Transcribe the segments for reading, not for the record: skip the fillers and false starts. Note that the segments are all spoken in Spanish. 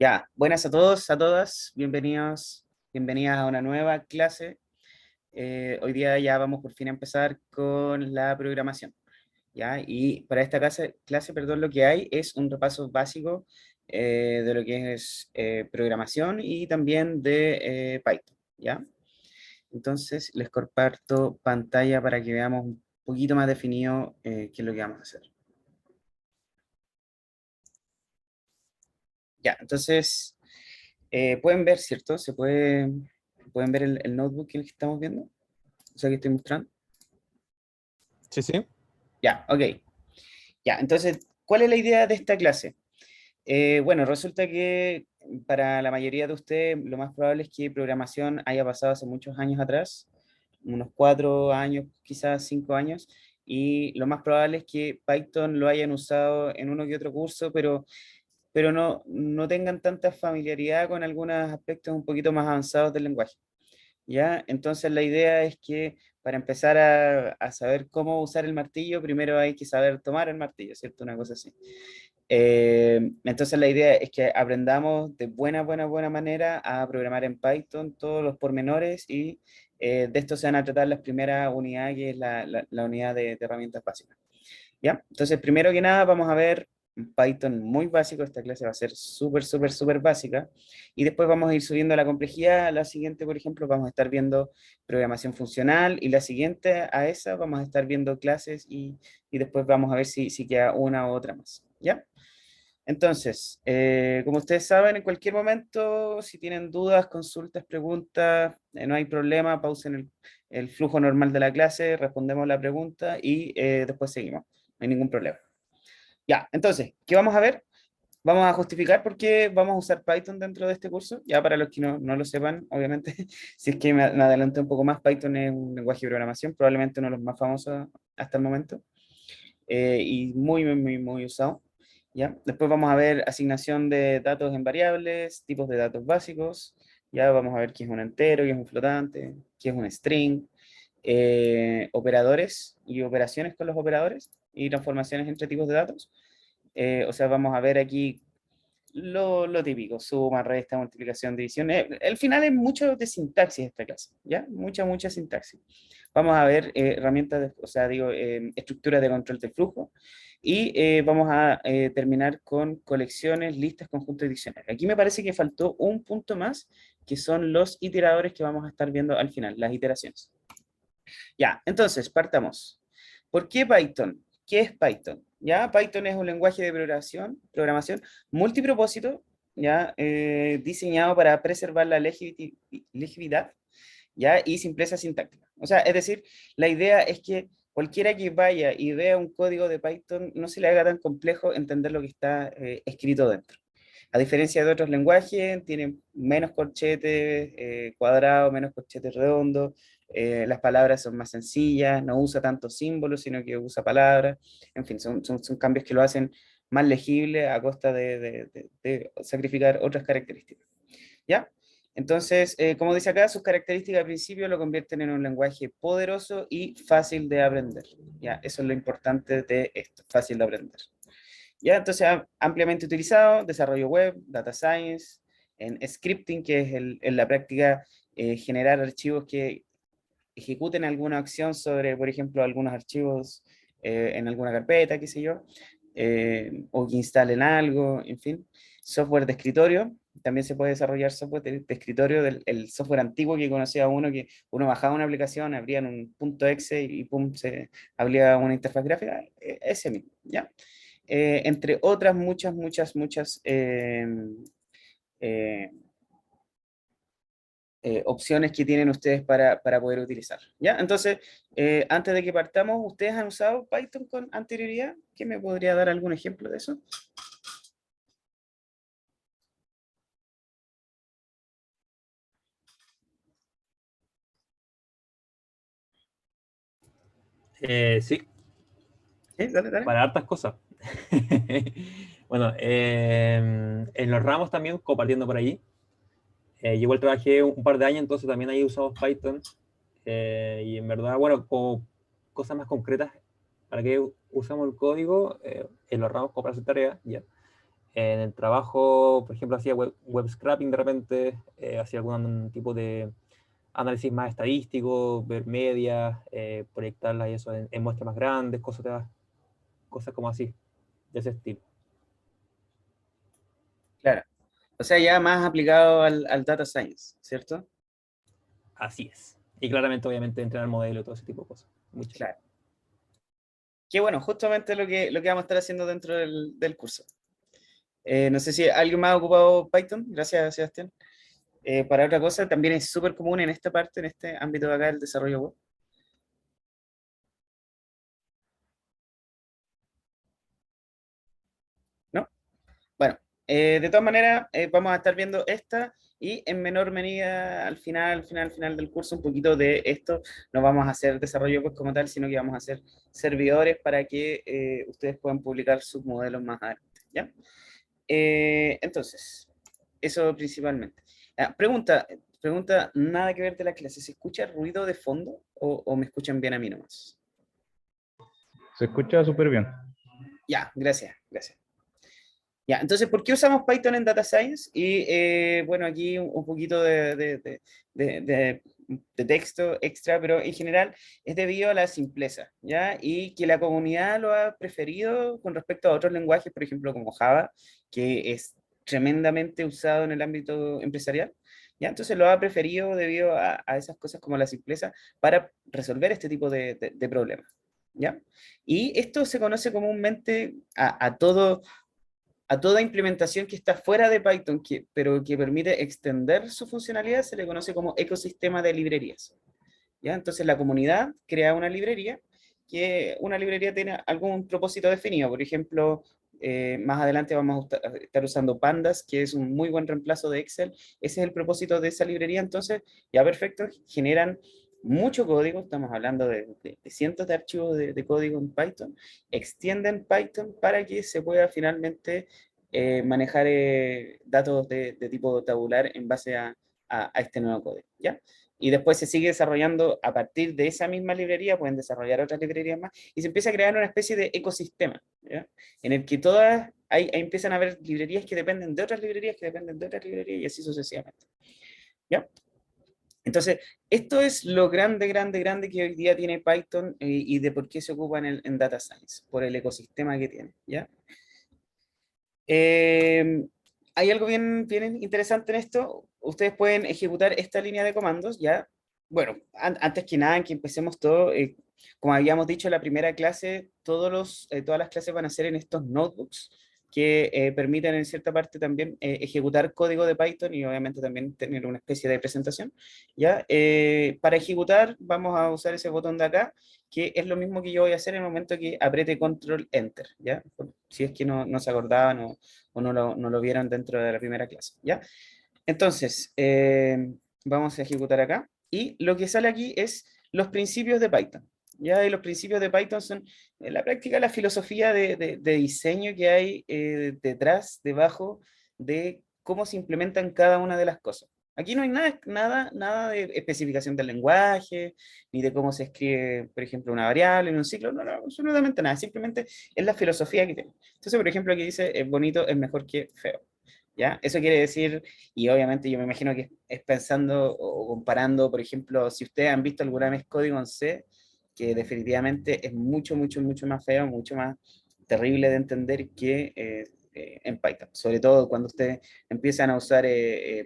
Ya, buenas a todos, a todas, bienvenidos, bienvenidas a una nueva clase. Hoy día ya vamos por fin a empezar con la programación, ¿ya? Y para esta clase, perdón, lo que hay es un repaso básico de lo que es programación y también de Python, ¿ya? Entonces les comparto pantalla para que veamos un poquito más definido qué es lo que vamos a hacer. Ya, entonces... pueden ver, ¿cierto? Pueden ver el notebook que estamos viendo, o sea, que estoy mostrando. Sí, sí. Ya, ok. Ya, entonces, ¿cuál es la idea de esta clase? Bueno, resulta que para la mayoría de ustedes lo más probable es que programación haya pasado hace muchos años atrás, unos 4 años, quizás 5 años, y lo más probable es que Python lo hayan usado en uno que otro curso, pero no tengan tanta familiaridad con algunos aspectos un poquito más avanzados del lenguaje. ¿Ya? Entonces la idea es que para empezar a saber cómo usar el martillo, primero hay que saber tomar el martillo, ¿cierto? Una cosa así. Entonces la idea es que aprendamos de buena manera a programar en Python todos los pormenores y de esto se van a tratar las primeras unidades, que es la unidad de herramientas básicas. ¿Ya? Entonces, primero que nada, vamos a ver un Python muy básico. Esta clase va a ser súper básica. Y después vamos a ir subiendo la complejidad. La siguiente, por ejemplo, vamos a estar viendo programación funcional. Y la siguiente a esa vamos a estar viendo clases y después vamos a ver si queda una u otra más. ¿Ya? Entonces, como ustedes saben, en cualquier momento, si tienen dudas, consultas, preguntas, no hay problema, pausen el flujo normal de la clase, respondemos la pregunta y después seguimos. No hay ningún problema. Ya, entonces, ¿qué vamos a ver? Vamos a justificar por qué vamos a usar Python dentro de este curso. Ya para los que no lo sepan, obviamente, si es que me adelanté un poco más, Python es un lenguaje de programación, probablemente uno de los más famosos hasta el momento y muy usado. ¿Ya? Después vamos a ver asignación de datos en variables, tipos de datos básicos. Ya vamos a ver qué es un entero, qué es un flotante, qué es un string, operadores y operaciones con los operadores y transformaciones entre tipos de datos. O sea, vamos a ver aquí lo típico, suma, resta, multiplicación, división. El final es mucho de sintaxis esta clase, ¿ya? Mucha sintaxis. Vamos a ver herramientas, o sea, digo, estructuras de control del flujo y vamos a terminar con colecciones, listas, conjuntos y diccionarios. Aquí me parece que faltó un punto más, que son los iteradores que vamos a estar viendo al final, las iteraciones. Ya, entonces, partamos. ¿Por qué Python? ¿Qué es Python? Ya, Python es un lenguaje de programación multipropósito, ya, diseñado para preservar la legibilidad, ya, y simpleza sintáctica. O sea, es decir, la idea es que cualquiera que vaya y vea un código de Python no se le haga tan complejo entender lo que está escrito dentro. A diferencia de otros lenguajes, tienen menos corchetes cuadrados, menos corchetes redondos, las palabras son más sencillas, no usa tantos símbolos, sino que usa palabras. En fin, son cambios que lo hacen más legible a costa de sacrificar otras características. ¿Ya? Entonces, como dice acá, sus características al principio lo convierten en un lenguaje poderoso y fácil de aprender. ¿Ya? Eso es lo importante de esto, fácil de aprender. ¿Ya? Entonces, ampliamente utilizado, desarrollo web, data science, en scripting, que es en la práctica generar archivos que ejecuten alguna acción sobre, por ejemplo, algunos archivos en alguna carpeta, qué sé yo, o que instalen algo, en fin. Software de escritorio, también se puede desarrollar software de escritorio, el software antiguo que conocía uno, que uno bajaba una aplicación, abrían un punto .exe y pum, se abría una interfaz gráfica, ese mismo, ¿ya? Entre otras muchas eh, opciones que tienen ustedes para poder utilizar. ¿Ya? Entonces, antes de que partamos, ¿ustedes han usado Python con anterioridad? ¿Qué me podría dar algún ejemplo de eso? Sí, ¿Sí? Dale. para hartas cosas. Bueno, en los ramos también, compartiendo por allí. Yo igual trabajé un par de años, entonces también ahí usamos Python. Y en verdad, bueno, como cosas más concretas, ¿para qué usamos el código? En los ramos como para hacer tareas, ya. En el trabajo, por ejemplo, hacía web scraping de repente, hacía algún tipo de análisis más estadístico, ver medias, proyectarlas y eso en muestras más grandes, cosas como así, de ese estilo. Claro. O sea, ya más aplicado al data science, ¿cierto? Así es. Y claramente, obviamente, entrenar modelo y todo ese tipo de cosas. Muchas. Claro. Qué bueno, justamente lo que vamos a estar haciendo dentro del curso. No sé si alguien más ha ocupado Python. Gracias, Sebastián. Para otra cosa, también es súper común en esta parte, en este ámbito de acá del desarrollo web. ¿No? Bueno, de todas maneras, vamos a estar viendo esta y en menor medida al final del curso, un poquito de esto. No vamos a hacer desarrollo pues como tal, sino que vamos a hacer servidores para que ustedes puedan publicar sus modelos más adelante, ¿ya? Entonces, eso principalmente. Pregunta, nada que ver de la clase. ¿Se escucha ruido de fondo o me escuchan bien a mí nomás? Se escucha súper bien. Ya, gracias. Ya, entonces, ¿por qué usamos Python en Data Science? Y bueno, aquí un poquito de texto extra, pero en general es debido a la simpleza, ¿ya? Y que la comunidad lo ha preferido con respecto a otros lenguajes, por ejemplo, como Java, que es tremendamente usado en el ámbito empresarial, ¿ya? Entonces lo ha preferido debido a esas cosas como la simpleza para resolver este tipo de problemas, ¿ya? Y esto se conoce comúnmente a toda implementación que está fuera de Python, pero que permite extender su funcionalidad, se le conoce como ecosistema de librerías. ¿Ya? Entonces la comunidad crea una librería, que una librería tiene algún propósito definido. Por ejemplo, más adelante vamos a estar usando Pandas, que es un muy buen reemplazo de Excel. Ese es el propósito de esa librería. Entonces, ya perfecto, generan mucho código, estamos hablando de cientos de archivos de código en Python, extienden Python para que se pueda finalmente manejar datos de tipo tabular en base a este nuevo código, ¿ya? Y después se sigue desarrollando a partir de esa misma librería, pueden desarrollar otras librerías más, y se empieza a crear una especie de ecosistema, ¿ya? En el que todas, ahí empiezan a haber librerías que dependen de otras librerías, que dependen de otras librerías, y así sucesivamente, ¿ya? Entonces, esto es lo grande que hoy día tiene Python y de por qué se ocupa en Data Science, por el ecosistema que tiene, ¿ya? Eh, Hay algo bien interesante en esto. Ustedes pueden ejecutar esta línea de comandos, ¿ya? Bueno, antes que nada, en que empecemos todo, como habíamos dicho en la primera clase, todas las clases van a ser en estos notebooks que permiten en cierta parte también ejecutar código de Python y obviamente también tener una especie de presentación, ¿ya? Para ejecutar vamos a usar ese botón de acá, que es lo mismo que yo voy a hacer en el momento que apriete Control Enter, ¿ya? Si es que no se acordaban o no lo vieron dentro de la primera clase, ¿ya? Entonces, vamos a ejecutar acá, y lo que sale aquí es los principios de Python, ¿ya? Y los principios de Python son, en la práctica, la filosofía de diseño que hay debajo de cómo se implementan cada una de las cosas. Aquí no hay nada de especificación del lenguaje, ni de cómo se escribe, por ejemplo, una variable en un ciclo, no, absolutamente nada, simplemente es la filosofía que tiene. Entonces, por ejemplo, aquí dice, bonito es mejor que feo, ¿ya? Eso quiere decir, y obviamente yo me imagino que es pensando o comparando, por ejemplo, si ustedes han visto alguna vez código en C, que definitivamente es mucho más feo, mucho más terrible de entender que en Python, sobre todo cuando ustedes empiezan a usar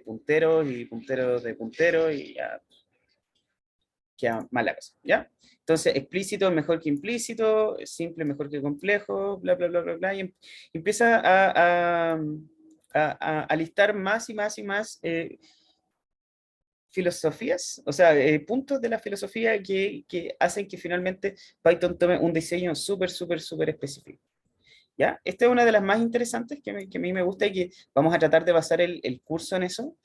punteros y punteros de punteros y ya queda mala cosa, ¿ya? Entonces, explícito es mejor que implícito, simple mejor que complejo, bla, y empieza a listar más y más filosofías, o sea, puntos de la filosofía que hacen que finalmente Python tome un diseño súper específico. ¿Ya? Esta es una de las más interesantes que a mí me gusta y que vamos a tratar de basar el curso en eso,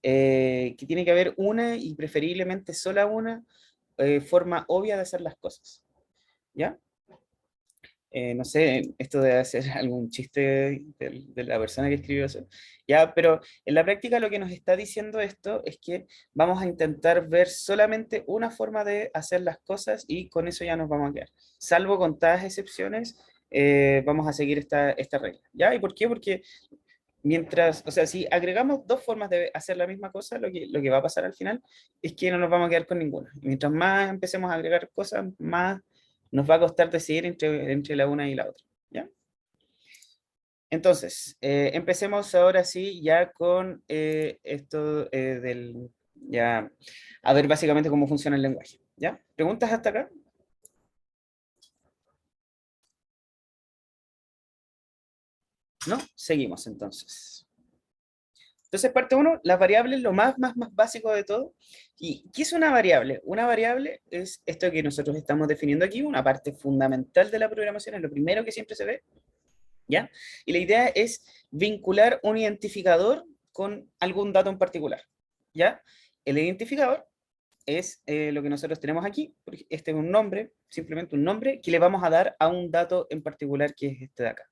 que tiene que haber una y preferiblemente sola una forma obvia de hacer las cosas, ¿ya? No sé, esto debe ser algún chiste de la persona que escribió eso, ¿ya? Pero en la práctica lo que nos está diciendo esto es que vamos a intentar ver solamente una forma de hacer las cosas y con eso ya nos vamos a quedar. Salvo contadas excepciones, vamos a seguir esta regla. ¿Ya? ¿Y por qué? Porque mientras, o sea, si agregamos dos formas de hacer la misma cosa, lo que va a pasar al final es que no nos vamos a quedar con ninguna. Y mientras más empecemos a agregar cosas, más nos va a costar decidir entre la una y la otra. ¿Ya? Entonces, empecemos ahora sí ya con esto ya, a ver básicamente cómo funciona el lenguaje. ¿Ya? ¿Preguntas hasta acá? ¿No? Seguimos entonces. Entonces, parte uno, las variables, lo más básico de todo. ¿Y qué es una variable? Una variable es esto que nosotros estamos definiendo aquí, una parte fundamental de la programación, es lo primero que siempre se ve, ¿ya? Y la idea es vincular un identificador con algún dato en particular, ¿ya? El identificador es lo que nosotros tenemos aquí, porque este es un nombre, simplemente un nombre, que le vamos a dar a un dato en particular que es este de acá.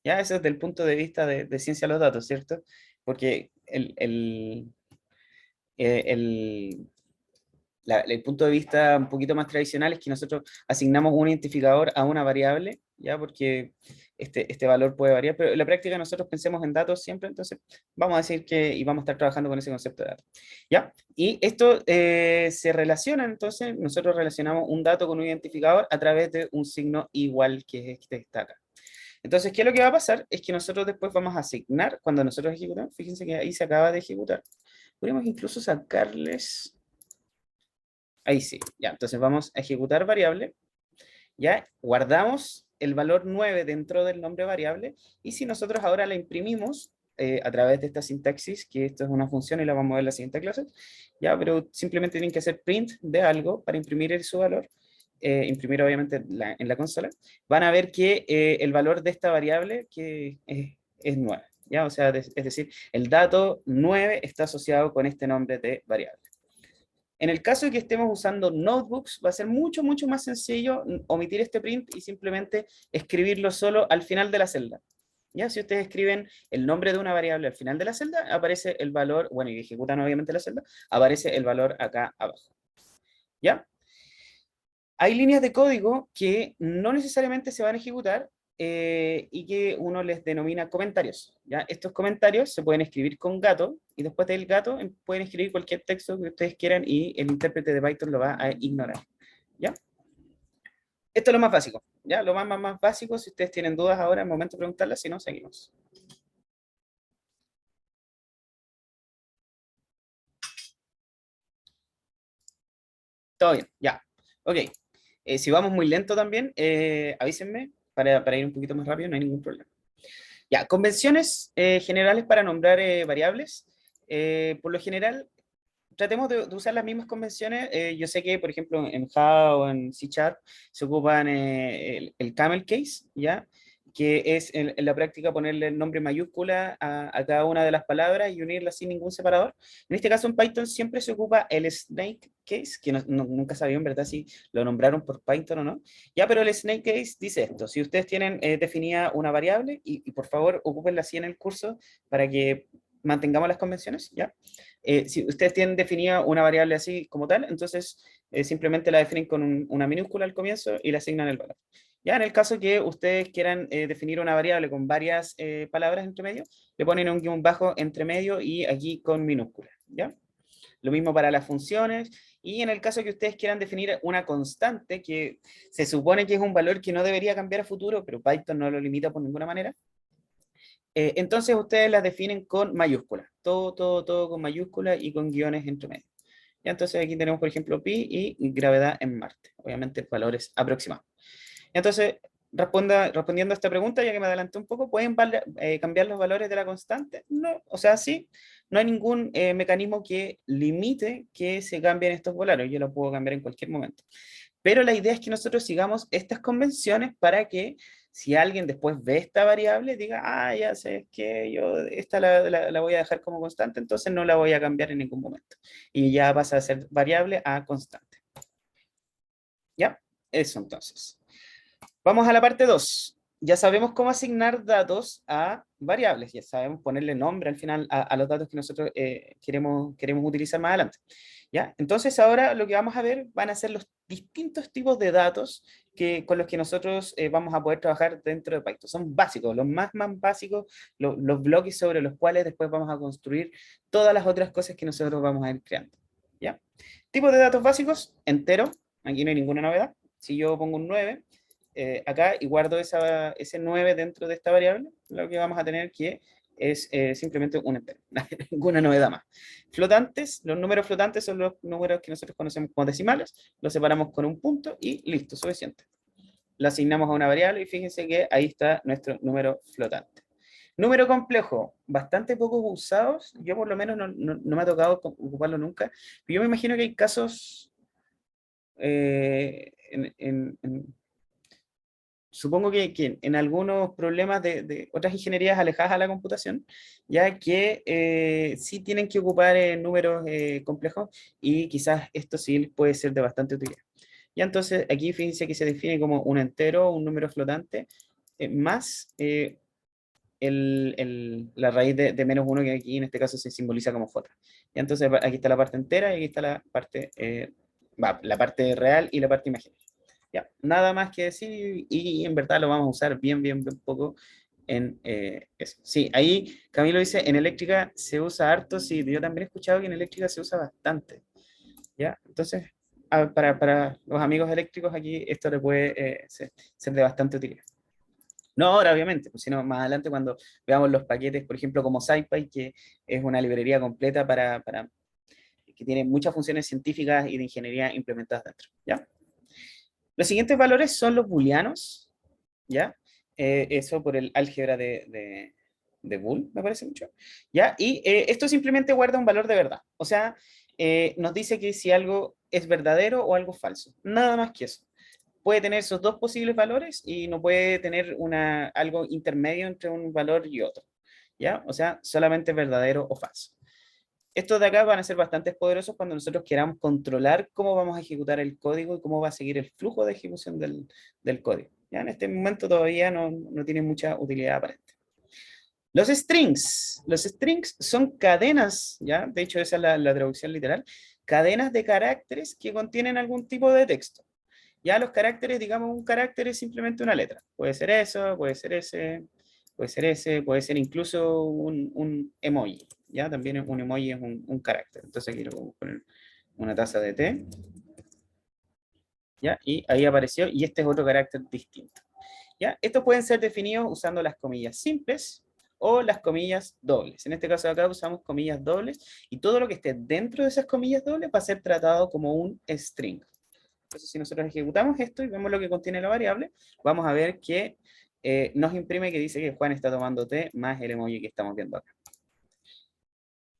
¿Ya? Eso desde el punto de vista de ciencia de los datos, ¿cierto? Porque el, el punto de vista un poquito más tradicional es que nosotros asignamos un identificador a una variable, ¿ya? Porque este valor puede variar, pero en la práctica nosotros pensemos en datos siempre, entonces vamos a decir que, y vamos a estar trabajando con ese concepto de datos, ¿ya? Y esto se relaciona, entonces nosotros relacionamos un dato con un identificador a través de un signo igual que este que está acá. Entonces, ¿qué es lo que va a pasar? Es que nosotros después vamos a asignar, cuando nosotros ejecutamos, fíjense que ahí se acaba de ejecutar, podríamos incluso sacarles, ahí sí, ya, entonces vamos a ejecutar variable, ya, guardamos el valor 9 dentro del nombre variable, y si nosotros ahora la imprimimos a través de esta sintaxis, que esto es una función y la vamos a ver en la siguiente clase, ya, pero simplemente tienen que hacer print de algo para imprimir su valor, imprimir obviamente en la consola, van a ver que el valor de esta variable que es 9, ¿ya? O sea, es decir, el dato 9 está asociado con este nombre de variable. En el caso de que estemos usando notebooks, va a ser mucho más sencillo omitir este print y simplemente escribirlo solo al final de la celda. ¿Ya? Si ustedes escriben el nombre de una variable al final de la celda, aparece el valor, bueno, y ejecutan obviamente la celda, aparece el valor acá abajo. ¿Ya? Hay líneas de código que no necesariamente se van a ejecutar y que uno les denomina comentarios. ¿Ya? Estos comentarios se pueden escribir con gato y después del gato pueden escribir cualquier texto que ustedes quieran y el intérprete de Python lo va a ignorar. ¿Ya? Esto es lo más básico. ¿Ya? Lo más básico. Si ustedes tienen dudas ahora, es el momento de preguntarlas, si no, seguimos. Todo bien, ya. Ok. Si vamos muy lento también, avísenme para ir un poquito más rápido, no hay ningún problema. Ya, convenciones generales para nombrar variables. Por lo general, tratemos de usar las mismas convenciones. Yo sé que, por ejemplo, en Java o en C# se ocupan el camel case, ¿ya? Que es en la práctica ponerle el nombre mayúscula a cada una de las palabras y unirlas sin ningún separador. En este caso, en Python siempre se ocupa el snake case, que nunca sabía en verdad si lo nombraron por Python o no. Ya, pero el snake case dice esto: si ustedes tienen definida una variable, y por favor ocúpenla así en el curso para que mantengamos las convenciones, ¿ya? Si ustedes tienen definida una variable así como tal, entonces simplemente la definen con una minúscula al comienzo y le asignan el valor. Ya en el caso que ustedes quieran definir una variable con varias palabras entre medio, le ponen un guión bajo entre medio y aquí con minúscula, ¿ya? Lo mismo para las funciones. Y en el caso que ustedes quieran definir una constante, que se supone que es un valor que no debería cambiar a futuro, pero Python no lo limita por ninguna manera, entonces ustedes las definen con mayúsculas, todo con mayúsculas y con guiones entre medio. Ya, entonces aquí tenemos, por ejemplo, pi y gravedad en Marte, obviamente valores aproximados. Entonces, respondiendo a esta pregunta, ya que me adelanté un poco, ¿pueden cambiar los valores de la constante? No, o sea, sí, no hay ningún mecanismo que limite que se cambien estos valores, yo lo puedo cambiar en cualquier momento. Pero la idea es que nosotros sigamos estas convenciones para que si alguien después ve esta variable, diga, ah, ya sé que yo esta la voy a dejar como constante, entonces no la voy a cambiar en ningún momento. Y ya pasa a ser variable a constante. ¿Ya? Eso entonces. Vamos a la parte 2. ya sabemos cómo asignar datos a variables, ya sabemos ponerle nombre al final a los datos que nosotros queremos utilizar más adelante. ¿Ya? Entonces ahora lo que vamos a ver van a ser los distintos tipos de datos con los que nosotros vamos a poder trabajar dentro de Python. Son básicos, los más básicos, los bloques sobre los cuales después vamos a construir todas las otras cosas que nosotros vamos a ir creando. ¿Ya? Tipos de datos básicos, entero, aquí no hay ninguna novedad. Si yo pongo un 9, acá y guardo ese 9 dentro de esta variable, lo que vamos a tener que es simplemente un entero, ninguna novedad más. Flotantes, los números flotantes son los números que nosotros conocemos como decimales, los separamos con un punto y listo, suficiente. Lo asignamos a una variable y fíjense que ahí está nuestro número flotante. Número complejo, bastante pocos usados, yo por lo menos no me ha tocado ocuparlo nunca, pero yo me imagino que hay casos supongo que en algunos problemas de otras ingenierías alejadas a la computación, ya que sí tienen que ocupar números complejos y quizás esto sí puede ser de bastante utilidad. Ya entonces aquí fíjense que se define como un entero, un número flotante, más la raíz de menos 1 que aquí en este caso se simboliza como j. Y entonces aquí está la parte entera y aquí está la parte real y la parte imaginaria. Ya, nada más que decir y en verdad lo vamos a usar bien poco en eso. Sí, ahí Camilo dice, en eléctrica se usa harto, sí, yo también he escuchado que en eléctrica se usa bastante. ¿Ya? Entonces, para los amigos eléctricos aquí esto le puede ser de bastante utilidad. No ahora, obviamente, pues, sino más adelante cuando veamos los paquetes, por ejemplo, como SciPy, que es una librería completa que tiene muchas funciones científicas y de ingeniería implementadas dentro. ¿Ya? Los siguientes valores son los booleanos, ¿ya? Eso por el álgebra de Boole, me parece mucho, ¿ya? Y esto simplemente guarda un valor de verdad, o sea, nos dice que si algo es verdadero o algo falso, nada más que eso. Puede tener esos dos posibles valores y no puede tener algo intermedio entre un valor y otro, ¿ya? O sea, solamente verdadero o falso. Estos de acá van a ser bastante poderosos cuando nosotros queramos controlar cómo vamos a ejecutar el código y cómo va a seguir el flujo de ejecución del código. Ya en este momento todavía no tienen mucha utilidad aparente. Los strings son cadenas, ¿ya? De hecho esa es la traducción literal, cadenas de caracteres que contienen algún tipo de texto. Ya los caracteres, digamos, un carácter es simplemente una letra. Puede ser eso, puede ser ese, puede ser ese, puede ser incluso un emoji. ¿Ya? También un emoji es un carácter. Entonces aquí lo podemos poner una taza de té. ¿Ya? Y ahí apareció, y este es otro carácter distinto. ¿Ya? Estos pueden ser definidos usando las comillas simples o las comillas dobles. En este caso de acá usamos comillas dobles, y todo lo que esté dentro de esas comillas dobles va a ser tratado como un string. Entonces, si nosotros ejecutamos esto y vemos lo que contiene la variable, vamos a ver que nos imprime que dice que Juan está tomando té más el emoji que estamos viendo acá.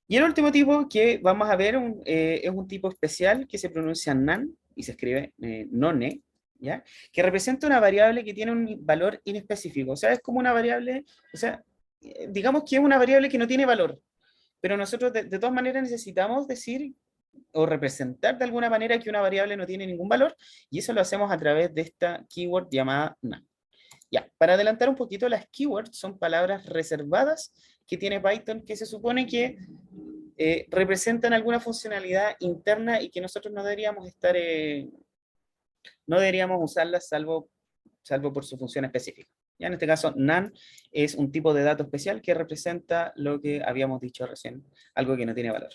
Y el último tipo que vamos a ver es un tipo especial que se pronuncia nan y se escribe none, ¿ya? Que representa una variable que tiene un valor inespecífico. O sea, es como una variable, o sea, digamos que es una variable que no tiene valor, pero nosotros de todas maneras necesitamos decir o representar de alguna manera que una variable no tiene ningún valor, y eso lo hacemos a través de esta keyword llamada nan. Ya, para adelantar un poquito, las keywords son palabras reservadas que tiene Python que se supone que representan alguna funcionalidad interna y que nosotros no deberíamos usarlas salvo por su función específica. Ya en este caso, nan es un tipo de dato especial que representa lo que habíamos dicho recién, algo que no tiene valor.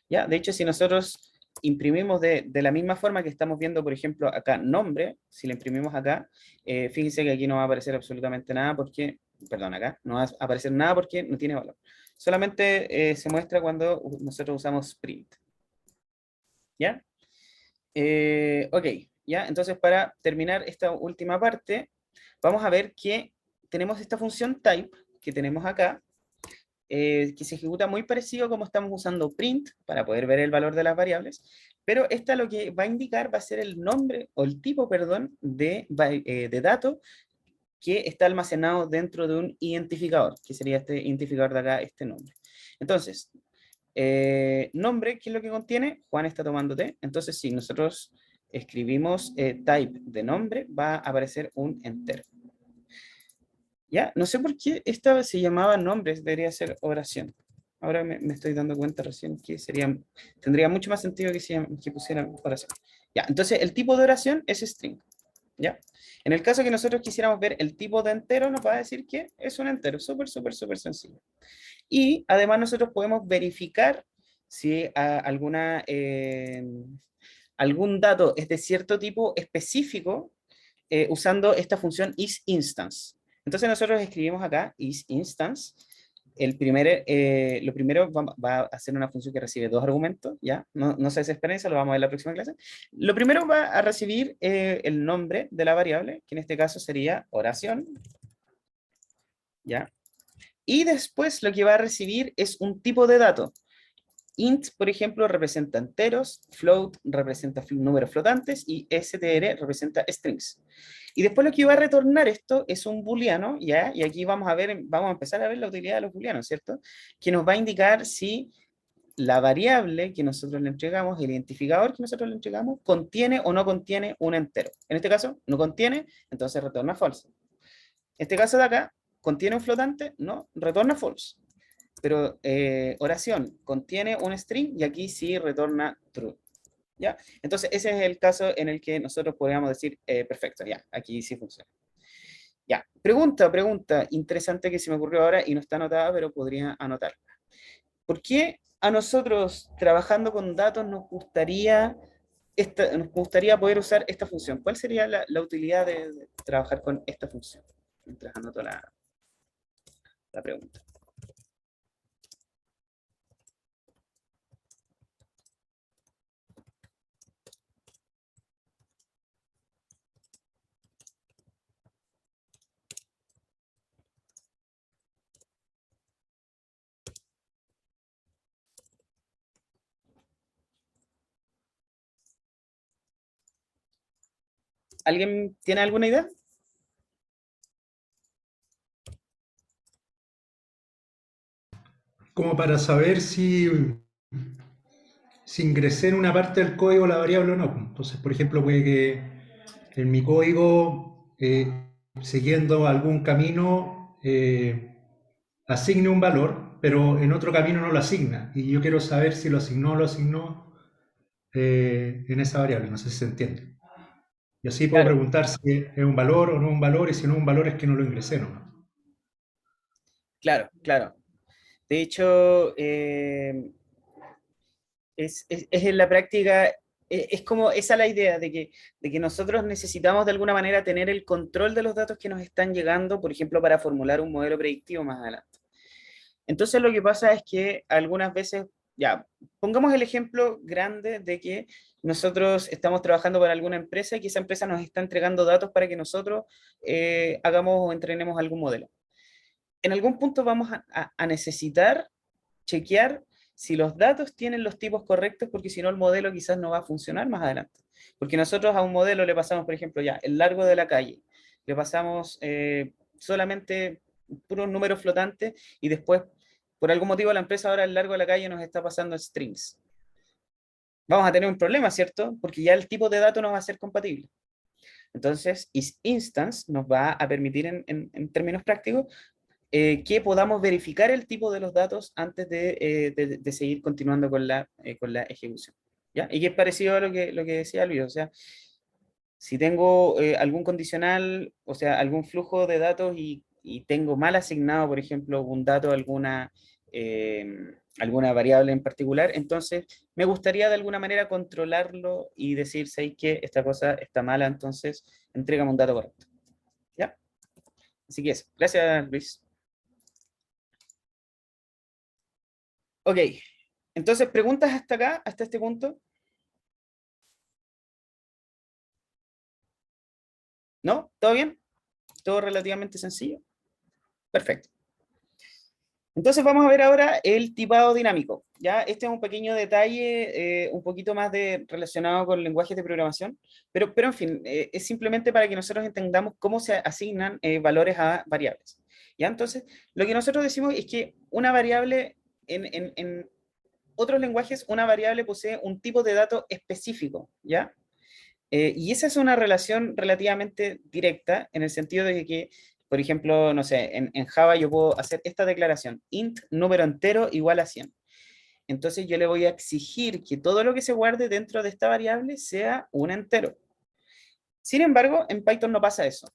¿Ya? De hecho, si nosotros imprimimos de la misma forma que estamos viendo, por ejemplo, acá nombre, si le imprimimos acá, fíjense que aquí no va a aparecer absolutamente nada porque, perdón, acá no va a aparecer nada porque no tiene valor. Solamente se muestra cuando nosotros usamos print. ¿Ya? Ok, ¿ya? Entonces para terminar esta última parte, vamos a ver que tenemos esta función type que tenemos acá, que se ejecuta muy parecido como estamos usando print para poder ver el valor de las variables, pero esta lo que va a indicar va a ser el nombre, o el tipo, perdón, de dato que está almacenado dentro de un identificador, que sería este identificador de acá, este nombre. Entonces, nombre, ¿qué es lo que contiene? Juan está tomando té. Entonces, si nosotros escribimos type de nombre, va a aparecer un entero. ¿Ya? No sé por qué esta se llamaba nombres, debería ser oración. Ahora me estoy dando cuenta recién que tendría mucho más sentido que pusieran oración. Ya, entonces el tipo de oración es string. ¿Ya? En el caso que nosotros quisiéramos ver el tipo de entero, nos va a decir que es un entero. Súper, súper, súper sencillo. Y además nosotros podemos verificar si algún dato es de cierto tipo específico usando esta función isInstance. Entonces nosotros escribimos acá isInstance. Lo primero va a ser una función que recibe dos argumentos, ¿ya? No se desesperen, eso lo vamos a ver en la próxima clase. Lo primero va a recibir el nombre de la variable, que en este caso sería oración, ¿ya? Y después lo que va a recibir es un tipo de dato. Int, por ejemplo, representa enteros, float representa números flotantes y str representa strings. Y después lo que va a retornar esto es un booleano, ¿ya? Y aquí vamos a empezar a ver la utilidad de los booleanos, ¿cierto? Que nos va a indicar si la variable que nosotros le entregamos, el identificador que nosotros le entregamos, contiene o no contiene un entero. En este caso, no contiene, entonces retorna false. En este caso de acá, ¿contiene un flotante? No, retorna false. Pero oración contiene un string y aquí sí retorna true. ¿Ya? Entonces ese es el caso en el que nosotros podríamos decir, perfecto, ya, aquí sí funciona. Ya, pregunta interesante que se me ocurrió ahora y no está anotada, pero podría anotarla. ¿Por qué a nosotros trabajando con datos nos gustaría poder usar esta función? ¿Cuál sería la utilidad de trabajar con esta función? Mientras anoto la pregunta. ¿Alguien tiene alguna idea? Como para saber si ingresé en una parte del código la variable o no. Entonces, por ejemplo, puede que en mi código, siguiendo algún camino, asigne un valor, pero en otro camino no lo asigna. Y yo quiero saber si lo asignó o lo asignó en esa variable. No sé si se entiende. Y así puedo Claro, preguntar si es un valor o no un valor, y si no es un valor es que no lo ingresé, ¿no? claro, claro. De hecho, es en la práctica, es como esa la idea de que nosotros necesitamos de alguna manera tener el control de los datos que nos están llegando, por ejemplo, para formular un modelo predictivo más adelante. Entonces lo que pasa es que algunas veces, ya, pongamos el ejemplo grande de que nosotros estamos trabajando para alguna empresa y que esa empresa nos está entregando datos para que nosotros hagamos o entrenemos algún modelo. En algún punto vamos a necesitar chequear si los datos tienen los tipos correctos, porque si no el modelo quizás no va a funcionar más adelante. Porque nosotros a un modelo le pasamos, por ejemplo, ya el largo de la calle, le pasamos solamente puros números flotantes y después, por algún motivo, la empresa ahora el largo de la calle nos está pasando strings. Vamos a tener un problema, ¿cierto? Porque ya el tipo de dato no va a ser compatible. Entonces, isInstance nos va a permitir en términos prácticos que podamos verificar el tipo de los datos antes de seguir continuando con la ejecución. ¿Ya? Y que es parecido a lo que decía Luis, o sea, si tengo algún condicional, o sea, algún flujo de datos y tengo mal asignado, por ejemplo, un dato, alguna variable en particular, entonces me gustaría de alguna manera controlarlo y decir, sé que esta cosa está mala, entonces entrégame un dato correcto. ¿Ya? Así que eso. Gracias, Luis. Ok, entonces, ¿preguntas hasta acá, hasta este punto? ¿No? ¿Todo bien? ¿Todo relativamente sencillo? Perfecto. Entonces vamos a ver ahora el tipado dinámico. ¿Ya? Este es un pequeño detalle, un poquito más relacionado con lenguajes de programación, pero en fin, es simplemente para que nosotros entendamos cómo se asignan valores a variables. ¿Ya? Entonces, lo que nosotros decimos es que una variable en otros lenguajes, una variable posee un tipo de dato específico, ¿ya? Y esa es una relación relativamente directa en el sentido de que por ejemplo, no sé, en Java yo puedo hacer esta declaración, int número entero igual a 100. Entonces yo le voy a exigir que todo lo que se guarde dentro de esta variable sea un entero. Sin embargo, en Python no pasa eso.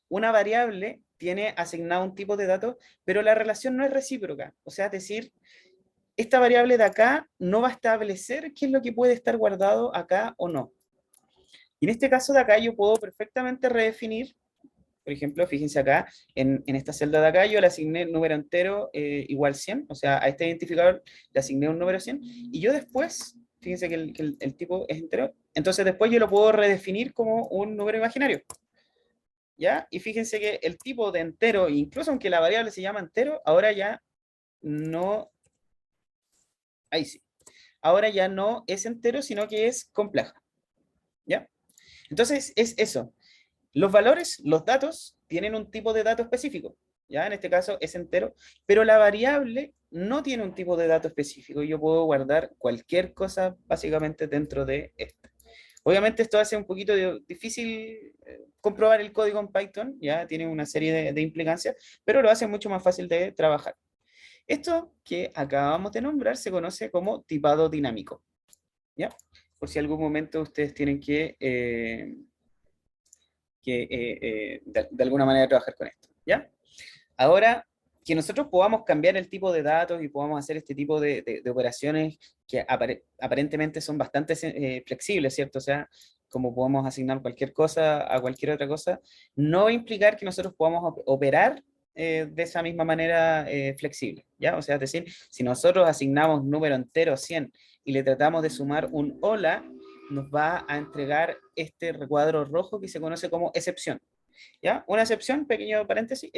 Una variable tiene asignado un tipo de datos, pero la relación no es recíproca. O sea, es decir, esta variable de acá no va a establecer qué es lo que puede estar guardado acá o no. Y en este caso de acá yo puedo perfectamente redefinir, por ejemplo, fíjense acá, en esta celda de acá yo le asigné número entero igual 100, o sea, a este identificador le asigné un número 100, y yo después, fíjense que el tipo es entero, entonces después yo lo puedo redefinir como un número imaginario. ¿Ya? Y fíjense que el tipo de entero, incluso aunque la variable se llama entero, ahora ya no, ahí sí, ahora ya no es entero, sino que es compleja. ¿Ya? Entonces es eso. Los valores, los datos, tienen un tipo de dato específico. ¿Ya? En este caso es entero, pero la variable no tiene un tipo de dato específico. Yo puedo guardar cualquier cosa básicamente dentro de esto. Obviamente esto hace un poquito difícil comprobar el código en Python, ya tiene una serie de implicancias, pero lo hace mucho más fácil de trabajar. Esto que acabamos de nombrar se conoce como tipado dinámico, ¿ya? Por si algún momento ustedes tienen de alguna manera trabajar con esto, ¿ya? Ahora, que nosotros podamos cambiar el tipo de datos y podamos hacer este tipo de operaciones que aparentemente son bastante flexibles, ¿cierto? O sea, como podemos asignar cualquier cosa a cualquier otra cosa, no va a implicar que nosotros podamos operar de esa misma manera flexible, ¿ya? O sea, es decir, si nosotros asignamos número entero 100 y le tratamos de sumar un hola, nos va a entregar este recuadro rojo que se conoce como excepción. ¿Ya? Una excepción, pequeño paréntesis,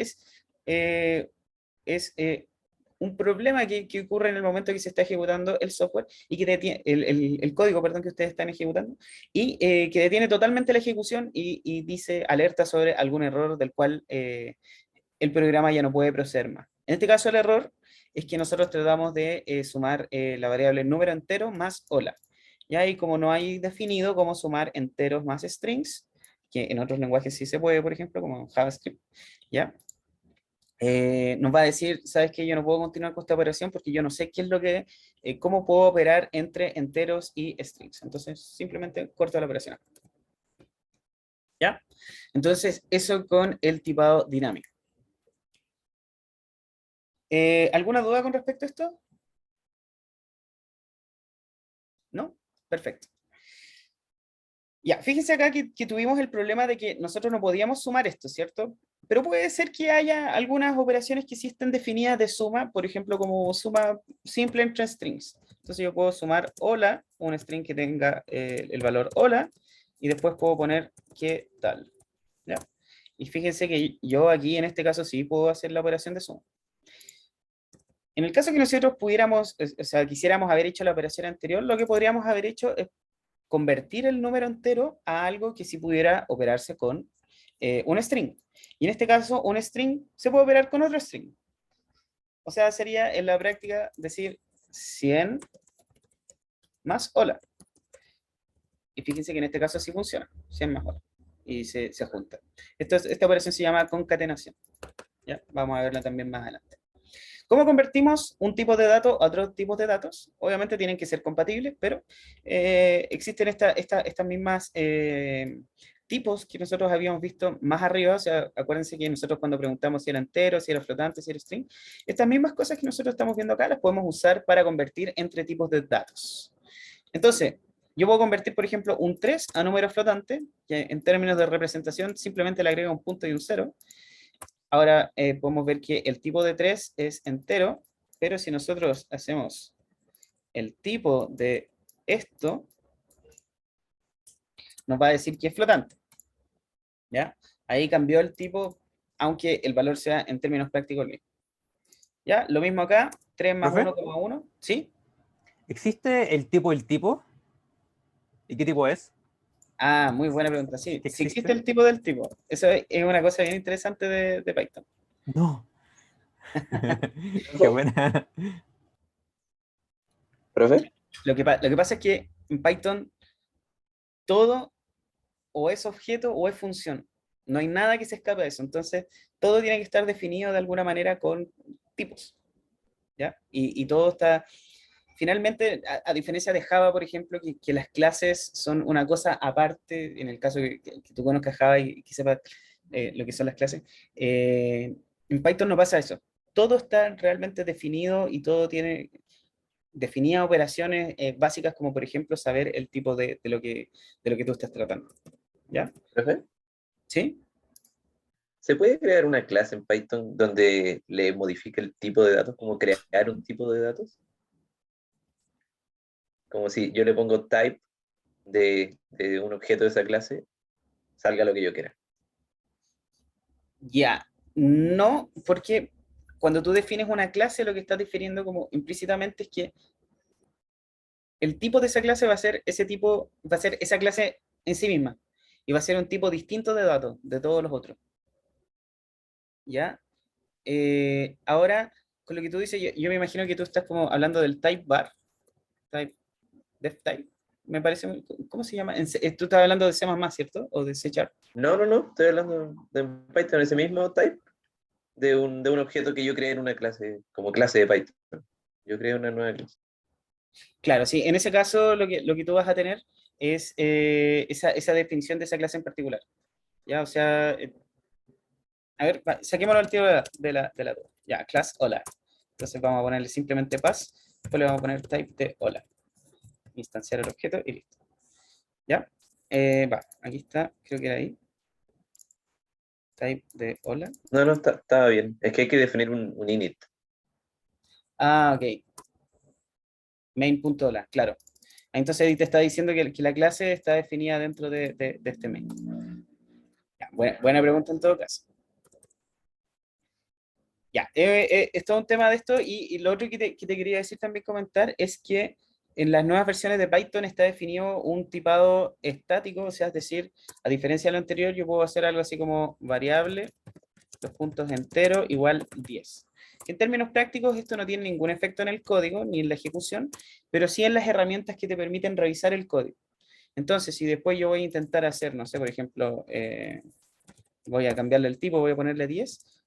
eh, es un problema que ocurre en el momento que se está ejecutando el software y que detiene, el código, perdón, que ustedes están ejecutando, y que detiene totalmente la ejecución y dice alerta sobre algún error del cual el programa ya no puede proceder más. En este caso, el error es que nosotros tratamos de sumar la variable número entero más hola. ¿Ya? Y como no hay definido cómo sumar enteros más strings, que en otros lenguajes sí se puede, por ejemplo, como en JavaScript, ¿ya? Nos va a decir, ¿sabes qué? Yo no puedo continuar con esta operación porque yo no sé qué es lo que, cómo puedo operar entre enteros y strings. Entonces, simplemente corto la operación. ¿Ya? Entonces, eso con el tipado dinámico. ¿Alguna duda con respecto a esto? ¿No? Perfecto. Ya, fíjense acá que tuvimos el problema de que nosotros no podíamos sumar esto, ¿cierto? Pero puede ser que haya algunas operaciones que sí estén definidas de suma, por ejemplo, como suma simple entre strings. Entonces yo puedo sumar hola, un string que tenga el valor hola, y después puedo poner qué tal. ¿Ya? Y fíjense que yo aquí en este caso sí puedo hacer la operación de suma. En el caso que nosotros pudiéramos, o sea, quisiéramos haber hecho la operación anterior, lo que podríamos haber hecho es convertir el número entero a algo que sí pudiera operarse con un string. Y en este caso, un string se puede operar con otro string. O sea, sería en la práctica decir 100 más hola. Y fíjense que en este caso sí funciona, 100 más hola. Y se junta. Esta operación se llama concatenación. ¿Ya? Vamos a verla también más adelante. ¿Cómo convertimos un tipo de dato a otro tipo de datos? Obviamente tienen que ser compatibles, pero existen estas mismas tipos que nosotros habíamos visto más arriba. O sea, acuérdense que nosotros cuando preguntamos si era entero, si era flotante, si era string, estas mismas cosas que nosotros estamos viendo acá las podemos usar para convertir entre tipos de datos. Entonces, yo puedo convertir, por ejemplo, un 3 a número flotante, que en términos de representación simplemente le agrego un punto y un 0. Ahora podemos ver que el tipo de 3 es entero, pero si nosotros hacemos el tipo de esto, nos va a decir que es flotante. ¿Ya? Ahí cambió el tipo, aunque el valor sea en términos prácticos el mismo. ¿Ya? Lo mismo acá, 3 más ¿Profe? 1,1. ¿Sí? ¿Existe el tipo del tipo? ¿Y qué tipo es? Ah, muy buena pregunta. Sí, ¿Qué sí existe existe? el tipo del tipo. Eso es una cosa bien interesante de Python. No. Qué Ojo, buena. profe. Lo que pasa es que en Python todo o es objeto o es función. No hay nada que se escape de eso. Entonces, todo tiene que estar definido de alguna manera con tipos, ¿ya? Y todo está, finalmente, a diferencia de Java, por ejemplo, que las clases son una cosa aparte, en el caso que tú conozcas Java y que sepas lo que son las clases, en Python no pasa eso. Todo está realmente definido y todo tiene definidas operaciones básicas, como por ejemplo saber el tipo de lo que tú estás tratando. ¿Ya? Profe, ¿Sí? ¿se puede crear una clase en Python donde le modifique el tipo de datos, como crear un tipo de datos? Como si yo le pongo type de un objeto de esa clase, salga lo que yo quiera. Ya. No, porque cuando tú defines una clase, lo que estás definiendo como implícitamente es que el tipo de esa clase va a ser ese tipo, va a ser esa clase en sí misma. Y va a ser un tipo distinto de datos de todos los otros. ¿Ya? Ahora, con lo que tú dices, yo me imagino que tú estás como hablando del type bar, type, def type, me parece, ¿cómo se llama? Tú estás hablando de C++, ¿cierto? O de C Sharp. No, estoy hablando de Python, ese mismo type, de un objeto que yo creé en una clase, como clase de Python. Yo creé una nueva clase. Claro, sí, en ese caso lo que tú vas a tener es esa definición de esa clase en particular. ¿Ya? O sea, a ver, saquémoslo al tiro de la duda. Ya, class hola. Entonces vamos a ponerle simplemente pass, después le vamos a poner type de hola. Instanciar el objeto y listo. ¿Ya? Aquí está, creo que era ahí. Type de hola. No, estaba bien. Es que hay que definir un init. Ok. Main.hola, claro. Entonces ahí te está diciendo que la clase está definida dentro de este main. Ya, buena pregunta en todo caso. Ya, es todo un tema de esto y lo otro que te quería decir también comentar es que en las nuevas versiones de Python está definido un tipado estático, o sea, es decir, a diferencia de lo anterior, yo puedo hacer algo así como variable, los puntos enteros igual 10. En términos prácticos, esto no tiene ningún efecto en el código ni en la ejecución, pero sí en las herramientas que te permiten revisar el código. Entonces, si después yo voy a intentar hacer, no sé, por ejemplo, voy a cambiarle el tipo, voy a ponerle 10,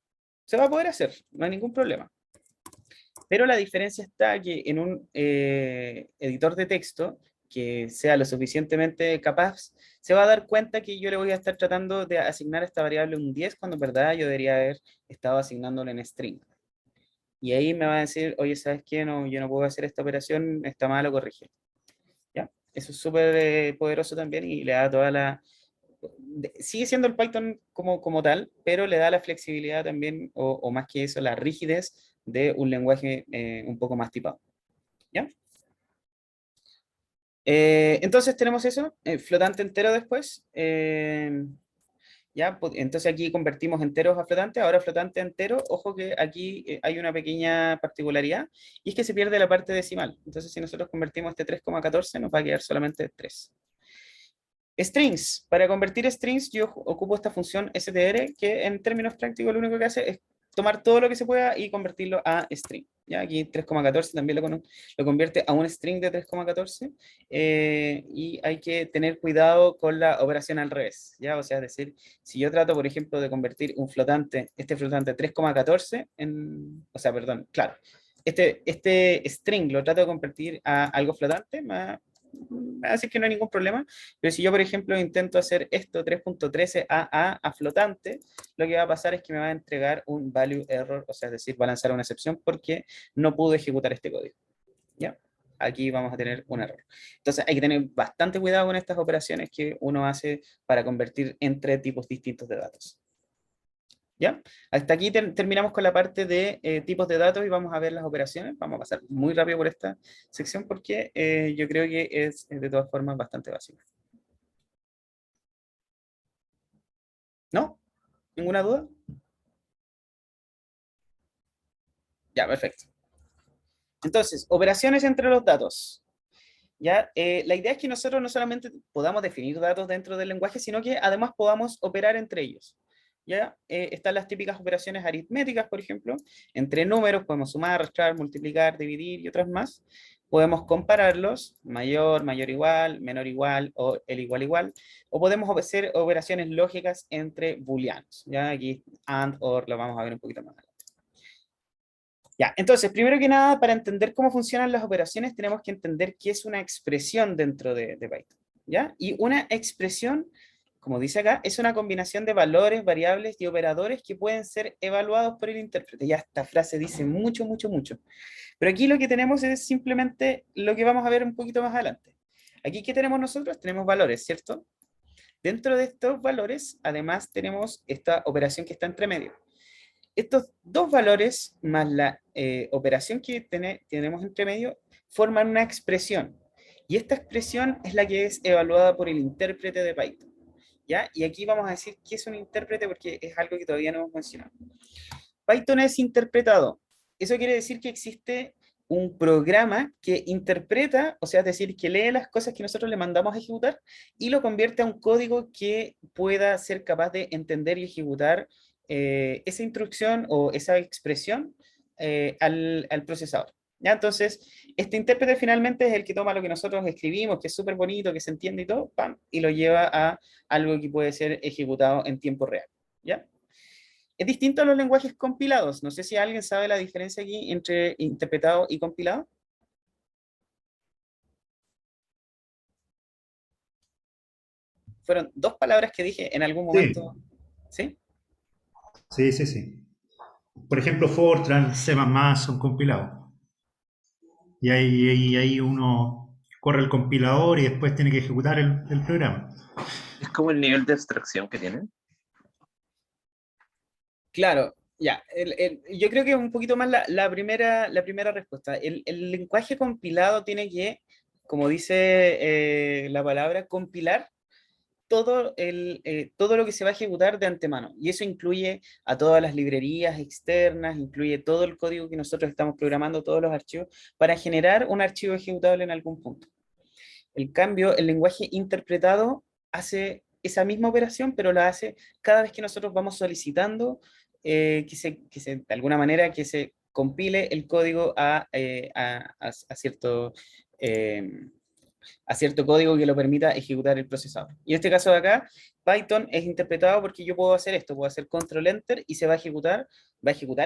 se va a poder hacer, no hay ningún problema. Pero la diferencia está que en un editor de texto que sea lo suficientemente capaz, se va a dar cuenta que yo le voy a estar tratando de asignar a esta variable un 10 cuando en verdad yo debería haber estado asignándole en string. Y ahí me va a decir, oye, ¿sabes qué? No, yo no puedo hacer esta operación, está mal o corregir. ¿Ya? Eso es súper poderoso también y le da toda la... Sigue siendo el Python como tal, pero le da la flexibilidad también, o más que eso, la rigidez de un lenguaje un poco más tipado. ¿Ya? Entonces tenemos eso, flotante entero después. ¿Ya? Entonces aquí convertimos enteros a flotante, ahora flotante entero, ojo que aquí hay una pequeña particularidad, y es que se pierde la parte decimal. Entonces si nosotros convertimos este 3,14 nos va a quedar solamente 3. Strings. Para convertir strings yo ocupo esta función str que en términos prácticos lo único que hace es tomar todo lo que se pueda y convertirlo a string. ¿Ya? Aquí 3,14 también lo convierte a un string de 3,14 y hay que tener cuidado con la operación al revés. ¿Ya? O sea, es decir, si yo trato, por ejemplo, de convertir este flotante 3,14 o sea, perdón, claro, este string lo trato de convertir a algo flotante, así que no hay ningún problema, pero si yo, por ejemplo, intento hacer esto 3.13 a flotante, lo que va a pasar es que me va a entregar un value error, o sea, es decir, va a lanzar una excepción porque no pudo ejecutar este código. ¿Ya? Aquí vamos a tener un error. Entonces hay que tener bastante cuidado con estas operaciones que uno hace para convertir entre tipos distintos de datos. ¿Ya? Hasta aquí terminamos con la parte de tipos de datos y vamos a ver las operaciones. Vamos a pasar muy rápido por esta sección porque yo creo que es de todas formas bastante básica. ¿No? ¿Ninguna duda? Ya, perfecto. Entonces, operaciones entre los datos. ¿Ya? La idea es que nosotros no solamente podamos definir datos dentro del lenguaje, sino que además podamos operar entre ellos. ¿Ya? Están las típicas operaciones aritméticas, por ejemplo. Entre números podemos sumar, restar, multiplicar, dividir y otras más. podemos compararlos, mayor, mayor igual, menor igual, o el igual igual, o podemos hacer operaciones lógicas entre booleanos. Ya aquí and, or, lo vamos a ver un poquito más adelante. Ya, entonces, primero que nada, para entender cómo funcionan las operaciones, tenemos que entender qué es una expresión dentro de Python. ¿Ya? Y una expresión, como dice acá, es una combinación de valores, variables y operadores que pueden ser evaluados por el intérprete. Ya esta frase dice mucho, mucho, mucho. Pero aquí lo que tenemos es simplemente lo que vamos a ver un poquito más adelante. Aquí, ¿qué tenemos nosotros? Tenemos valores, ¿cierto? Dentro de estos valores, además, tenemos esta operación que está entre medio. Estos dos valores más la operación que tenemos entre medio forman una expresión. Y esta expresión es la que es evaluada por el intérprete de Python. ¿Ya? Y aquí vamos a decir qué es un intérprete porque es algo que todavía no hemos mencionado. Python es interpretado. Eso quiere decir que existe un programa que interpreta, o sea, es decir, que lee las cosas que nosotros le mandamos a ejecutar y lo convierte a un código que pueda ser capaz de entender y ejecutar esa instrucción o esa expresión al procesador. ¿Ya? Entonces, este intérprete finalmente es el que toma lo que nosotros escribimos, que es súper bonito, que se entiende y todo, ¡pam! Y lo lleva a algo que puede ser ejecutado en tiempo real. ¿Ya? Es distinto a los lenguajes compilados. No sé si alguien sabe la diferencia aquí entre interpretado y compilado. Fueron dos palabras que dije en algún Sí, momento. ¿Sí? sí, sí, sí. Por ejemplo, Fortran, C++ son compilados. Y ahí uno corre el compilador y después tiene que ejecutar el programa. Es como el nivel de abstracción que tienen. Claro, ya. Yo creo que es un poquito más la primera respuesta. El lenguaje compilado tiene que, como dice la palabra, compilar todo lo que se va a ejecutar de antemano. Y eso incluye a todas las librerías externas, incluye todo el código que nosotros estamos programando, todos los archivos, para generar un archivo ejecutable en algún punto. En cambio, el lenguaje interpretado hace esa misma operación, pero la hace cada vez que nosotros vamos solicitando de alguna manera, que se compile el código eh, a cierto código que lo permita ejecutar el procesador. Y en este caso de acá, Python es interpretado porque yo puedo hacer esto, puedo hacer control enter y se va a ejecutar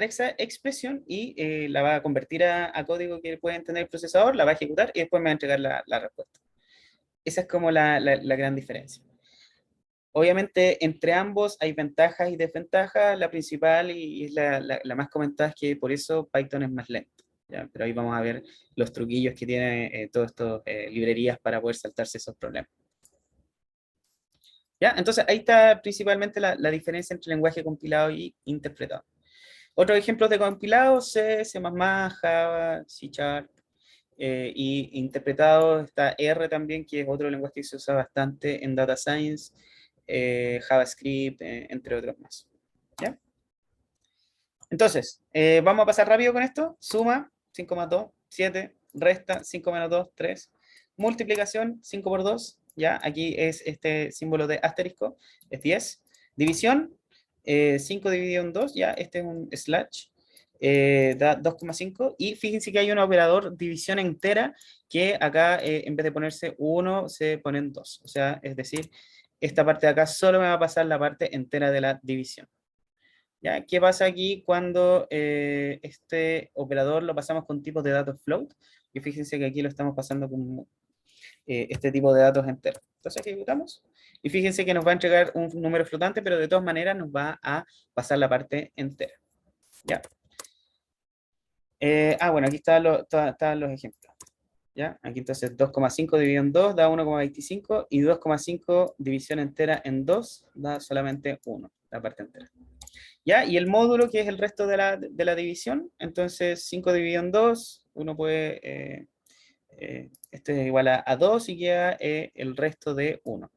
esa expresión y la va a convertir a código que puede entender el procesador, la va a ejecutar y después me va a entregar la respuesta. Esa es como la gran diferencia. Obviamente, entre ambos hay ventajas y desventajas. La principal y es la más comentada es que por eso Python es más lento. ¿Ya? Pero ahí vamos a ver los truquillos que tiene todas estas librerías para poder saltarse esos problemas. ¿Ya? Entonces, ahí está principalmente la diferencia entre lenguaje compilado y interpretado. Otros ejemplos de compilado: C, C++, Java, C Sharp. Y interpretado está R también, que es otro lenguaje que se usa bastante en Data Science, JavaScript, entre otros más. ¿Ya? Entonces, vamos a pasar rápido con esto. Suma, 5 más 2, 7. Resta, 5 menos 2, 3. Multiplicación, 5 por 2. ¿Ya? Aquí es este símbolo de asterisco, es 10. División, 5 dividido en 2, ya, este es un slash. Da 2,5 y fíjense que hay un operador división entera que acá en vez de ponerse 1 se ponen 2, o sea, es decir, esta parte de acá solo me va a pasar la parte entera de la división. ¿Ya? ¿Qué pasa aquí cuando este operador lo pasamos con tipos de datos float? Y fíjense que aquí lo estamos pasando con este tipo de datos enteros. Entonces ejecutamos y fíjense que nos va a entregar un número flotante, pero de todas maneras nos va a pasar la parte entera. ¿Ya? Bueno, aquí están los ejemplos. ¿Ya? Aquí entonces 2,5 dividido en 2 da 1,25 y 2,5 división entera en 2 da solamente 1, la parte entera. ¿Ya? Y el módulo, que es el resto de la división, entonces 5 dividido en 2, uno puede, esto es igual a 2 y queda el resto de 1.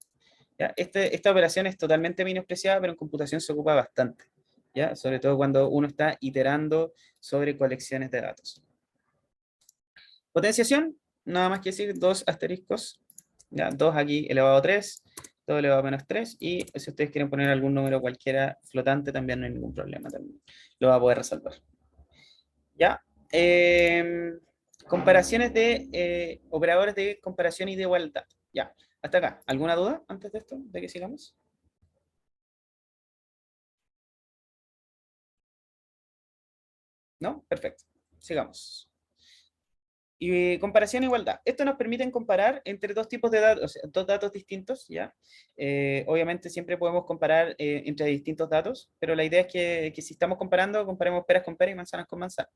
¿Ya? Esta operación es totalmente menospreciada, pero en computación se ocupa bastante. ¿Ya? Sobre todo cuando uno está iterando sobre colecciones de datos. Potenciación, nada más que decir, 2 asteriscos, ¿ya? 2 aquí elevado a 3, 2 elevado a menos 3, y si ustedes quieren poner algún número cualquiera flotante, también no hay ningún problema, también lo va a poder resolver. ¿Ya? Comparaciones de operadores de comparación y de igualdad. Ya, hasta acá. ¿Alguna duda antes de esto, de que sigamos? ¿No? Perfecto. Sigamos. Y comparación e igualdad. Esto nos permite comparar entre dos tipos de datos, o sea, dos datos distintos, ¿ya? Obviamente siempre podemos comparar entre distintos datos, pero la idea es que si estamos comparando, comparemos peras con peras y manzanas con manzanas.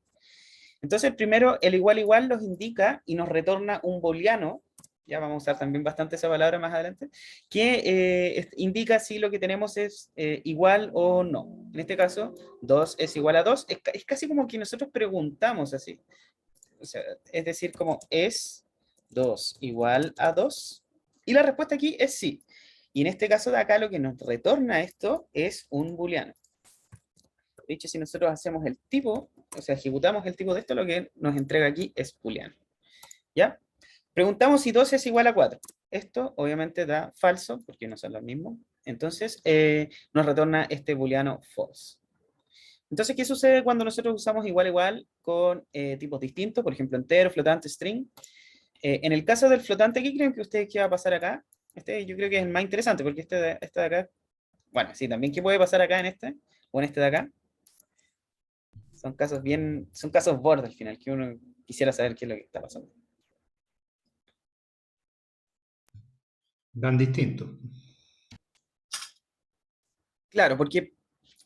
Entonces, primero, el igual igual nos indica y nos retorna un booleano, ya vamos a usar también bastante esa palabra más adelante, que indica si lo que tenemos es igual o no. En este caso, 2 es igual a 2. Es casi como que nosotros preguntamos así. O sea, es decir, como ¿es 2 igual a 2? Y la respuesta aquí es sí. Y en este caso de acá lo que nos retorna esto es un booleano. De hecho, si nosotros hacemos el tipo, o sea, ejecutamos el tipo de esto, lo que nos entrega aquí es booleano. ¿Ya? Preguntamos si 2 es igual a 4. Esto obviamente da falso, porque no son los mismos. Entonces, nos retorna este booleano false. Entonces, ¿qué sucede cuando nosotros usamos igual igual con tipos distintos? Por ejemplo, entero, flotante, string. En el caso del flotante, ¿qué creen que ustedes que va a pasar acá? Este yo creo que es el más interesante, porque este de acá, bueno, sí, también ¿qué puede pasar acá en este? O en este de acá. Son casos borde al final, que uno quisiera saber qué es lo que está pasando. Dan distinto. Claro, porque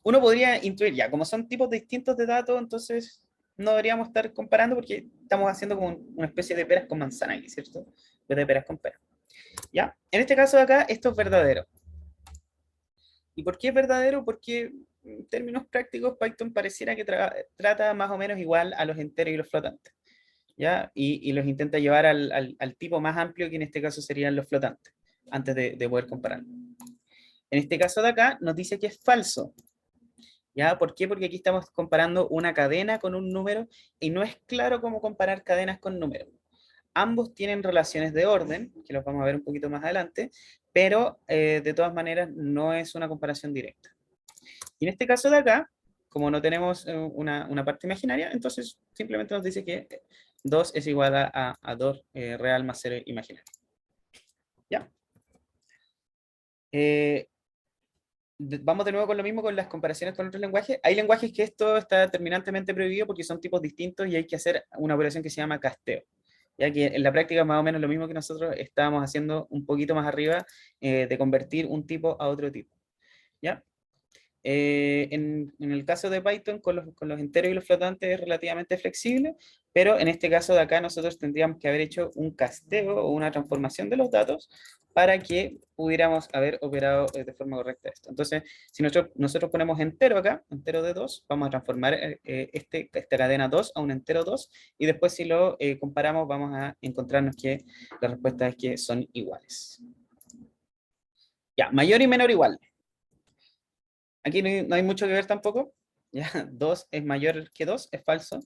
uno podría intuir, ya, como son tipos distintos de datos, entonces no deberíamos estar comparando porque estamos haciendo como una especie de peras con manzana aquí, ¿cierto? En vez de peras con peras. ¿Ya? En este caso de acá, esto es verdadero. ¿Y por qué es verdadero? Porque en términos prácticos, Python pareciera que trata más o menos igual a los enteros y los flotantes. ¿Ya? Y los intenta llevar al tipo más amplio, que en este caso serían los flotantes, antes de poder compararlo. En este caso de acá, nos dice que es falso. ¿Ya? ¿Por qué? Porque aquí estamos comparando una cadena con un número y no es claro cómo comparar cadenas con números. Ambos tienen relaciones de orden, que los vamos a ver un poquito más adelante, pero de todas maneras no es una comparación directa. Y en este caso de acá, como no tenemos una parte imaginaria, entonces simplemente nos dice que 2 es igual a 2 real más 0 imaginario. ¿Ya? Vamos de nuevo con lo mismo con las comparaciones con otros lenguajes. Hay lenguajes que esto está terminantemente prohibido porque son tipos distintos y hay que hacer una operación que se llama casteo. Ya que en la práctica más o menos lo mismo que nosotros estábamos haciendo un poquito más arriba de convertir un tipo a otro tipo. ¿Ya? En el caso de Python, con los enteros y los flotantes es relativamente flexible, pero en este caso de acá nosotros tendríamos que haber hecho un casteo o una transformación de los datos para que pudiéramos haber operado de forma correcta esto. Entonces, si nosotros ponemos entero acá, entero de 2, vamos a transformar esta cadena 2 a un entero 2, y después si lo comparamos vamos a encontrarnos que la respuesta es que son iguales. Ya, mayor y menor igual. Aquí no hay mucho que ver tampoco. ¿Ya? 2 es mayor que 2, es falso.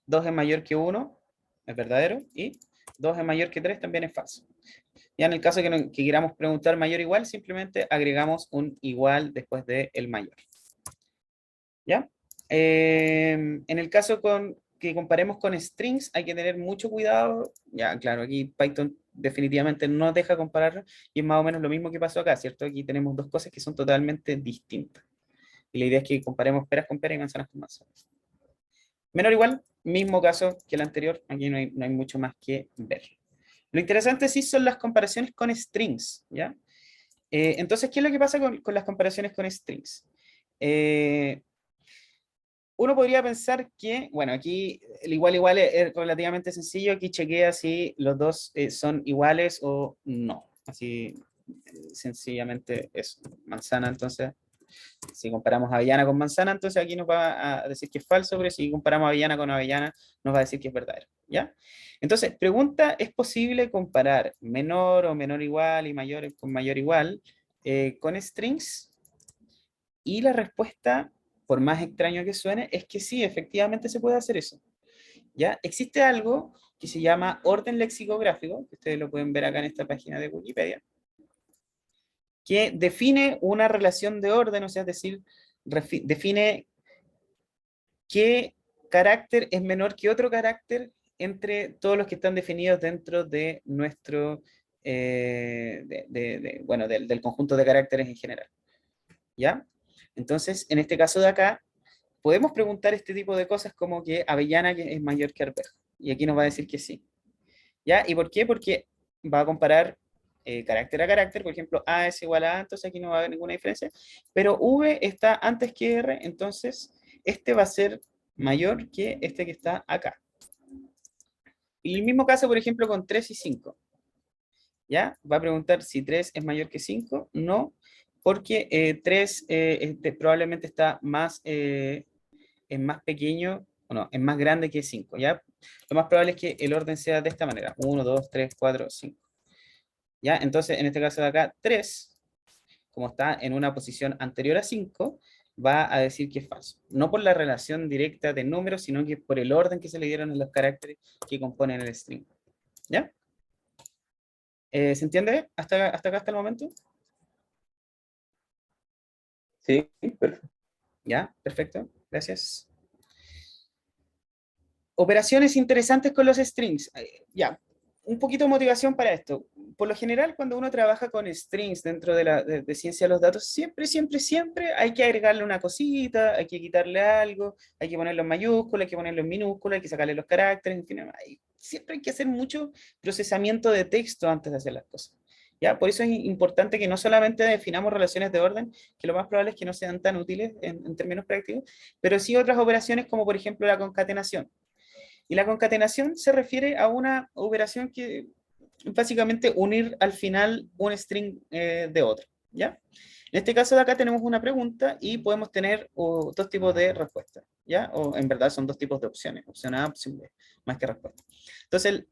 2 es mayor que 1, es verdadero. Y 2 es mayor que 3, también es falso. Ya en el caso que queramos preguntar mayor o igual, simplemente agregamos un igual después del mayor. ¿Ya? En el caso que comparemos con strings, hay que tener mucho cuidado. Ya, claro, aquí Python definitivamente no deja comparar, y es más o menos lo mismo que pasó acá, ¿cierto? Aquí tenemos dos cosas que son totalmente distintas. Y la idea es que comparemos peras con peras y manzanas con manzanas. Menor o igual, mismo caso que el anterior, aquí no hay mucho más que ver. Lo interesante sí son las comparaciones con strings, ¿ya? Entonces, ¿qué es lo que pasa con las comparaciones con strings? Uno podría pensar que, bueno, aquí el igual igual es relativamente sencillo, aquí chequea si los dos son iguales o no. Así, sencillamente es manzana, entonces si comparamos avellana con manzana, entonces aquí nos va a decir que es falso, pero si comparamos avellana con avellana, nos va a decir que es verdadero, ¿ya? Entonces, pregunta, ¿es posible comparar menor o menor igual y mayor con mayor igual con strings? Y la respuesta, por más extraño que suene, es que sí, efectivamente se puede hacer eso, ¿ya? Existe algo que se llama orden lexicográfico, que ustedes lo pueden ver acá en esta página de Wikipedia, que define una relación de orden, o sea, es decir, define qué carácter es menor que otro carácter entre todos los que están definidos dentro de nuestro, bueno, del conjunto de caracteres en general. ¿Ya? Entonces, en este caso de acá, podemos preguntar este tipo de cosas como que avellana que es mayor que arveja. Y aquí nos va a decir que sí. ¿Ya? ¿Y por qué? Porque va a comparar carácter a carácter. Por ejemplo, A es igual a A, entonces aquí no va a haber ninguna diferencia. Pero V está antes que R, entonces este va a ser mayor que este que está acá. Y el mismo caso, por ejemplo, con 3 y 5. ¿Ya? Va a preguntar si 3 es mayor que 5. No, porque 3 probablemente está más, es más pequeño, o no, es más grande que 5, ¿ya? Lo más probable es que el orden sea de esta manera, 1, 2, 3, 4, 5. ¿Ya? Entonces, en este caso de acá, 3, como está en una posición anterior a 5, va a decir que es falso. No por la relación directa de números, sino que por el orden que se le dieron en los caracteres que componen el string. ¿Ya? ¿Se entiende hasta acá, hasta el momento? Sí, perfecto. ¿Ya? Perfecto. Gracias. Operaciones interesantes con los strings. Ya, un poquito de motivación para esto. Por lo general, cuando uno trabaja con strings dentro de ciencia de los datos, siempre hay que agregarle una cosita, hay que quitarle algo, hay que ponerlo en mayúscula, hay que ponerlo en minúscula, hay que sacarle los caracteres, en fin, siempre hay que hacer mucho procesamiento de texto antes de hacer las cosas. ¿Ya? Por eso es importante que no solamente definamos relaciones de orden, que lo más probable es que no sean tan útiles en términos prácticos, pero sí otras operaciones como por ejemplo la concatenación. Y la concatenación se refiere a una operación que básicamente unir al final un string de otro, ¿ya? En este caso de acá tenemos una pregunta y podemos tener dos tipos de respuestas, ¿ya? O en verdad son dos tipos de opciones, opción A, opción B, más que respuesta. Entonces,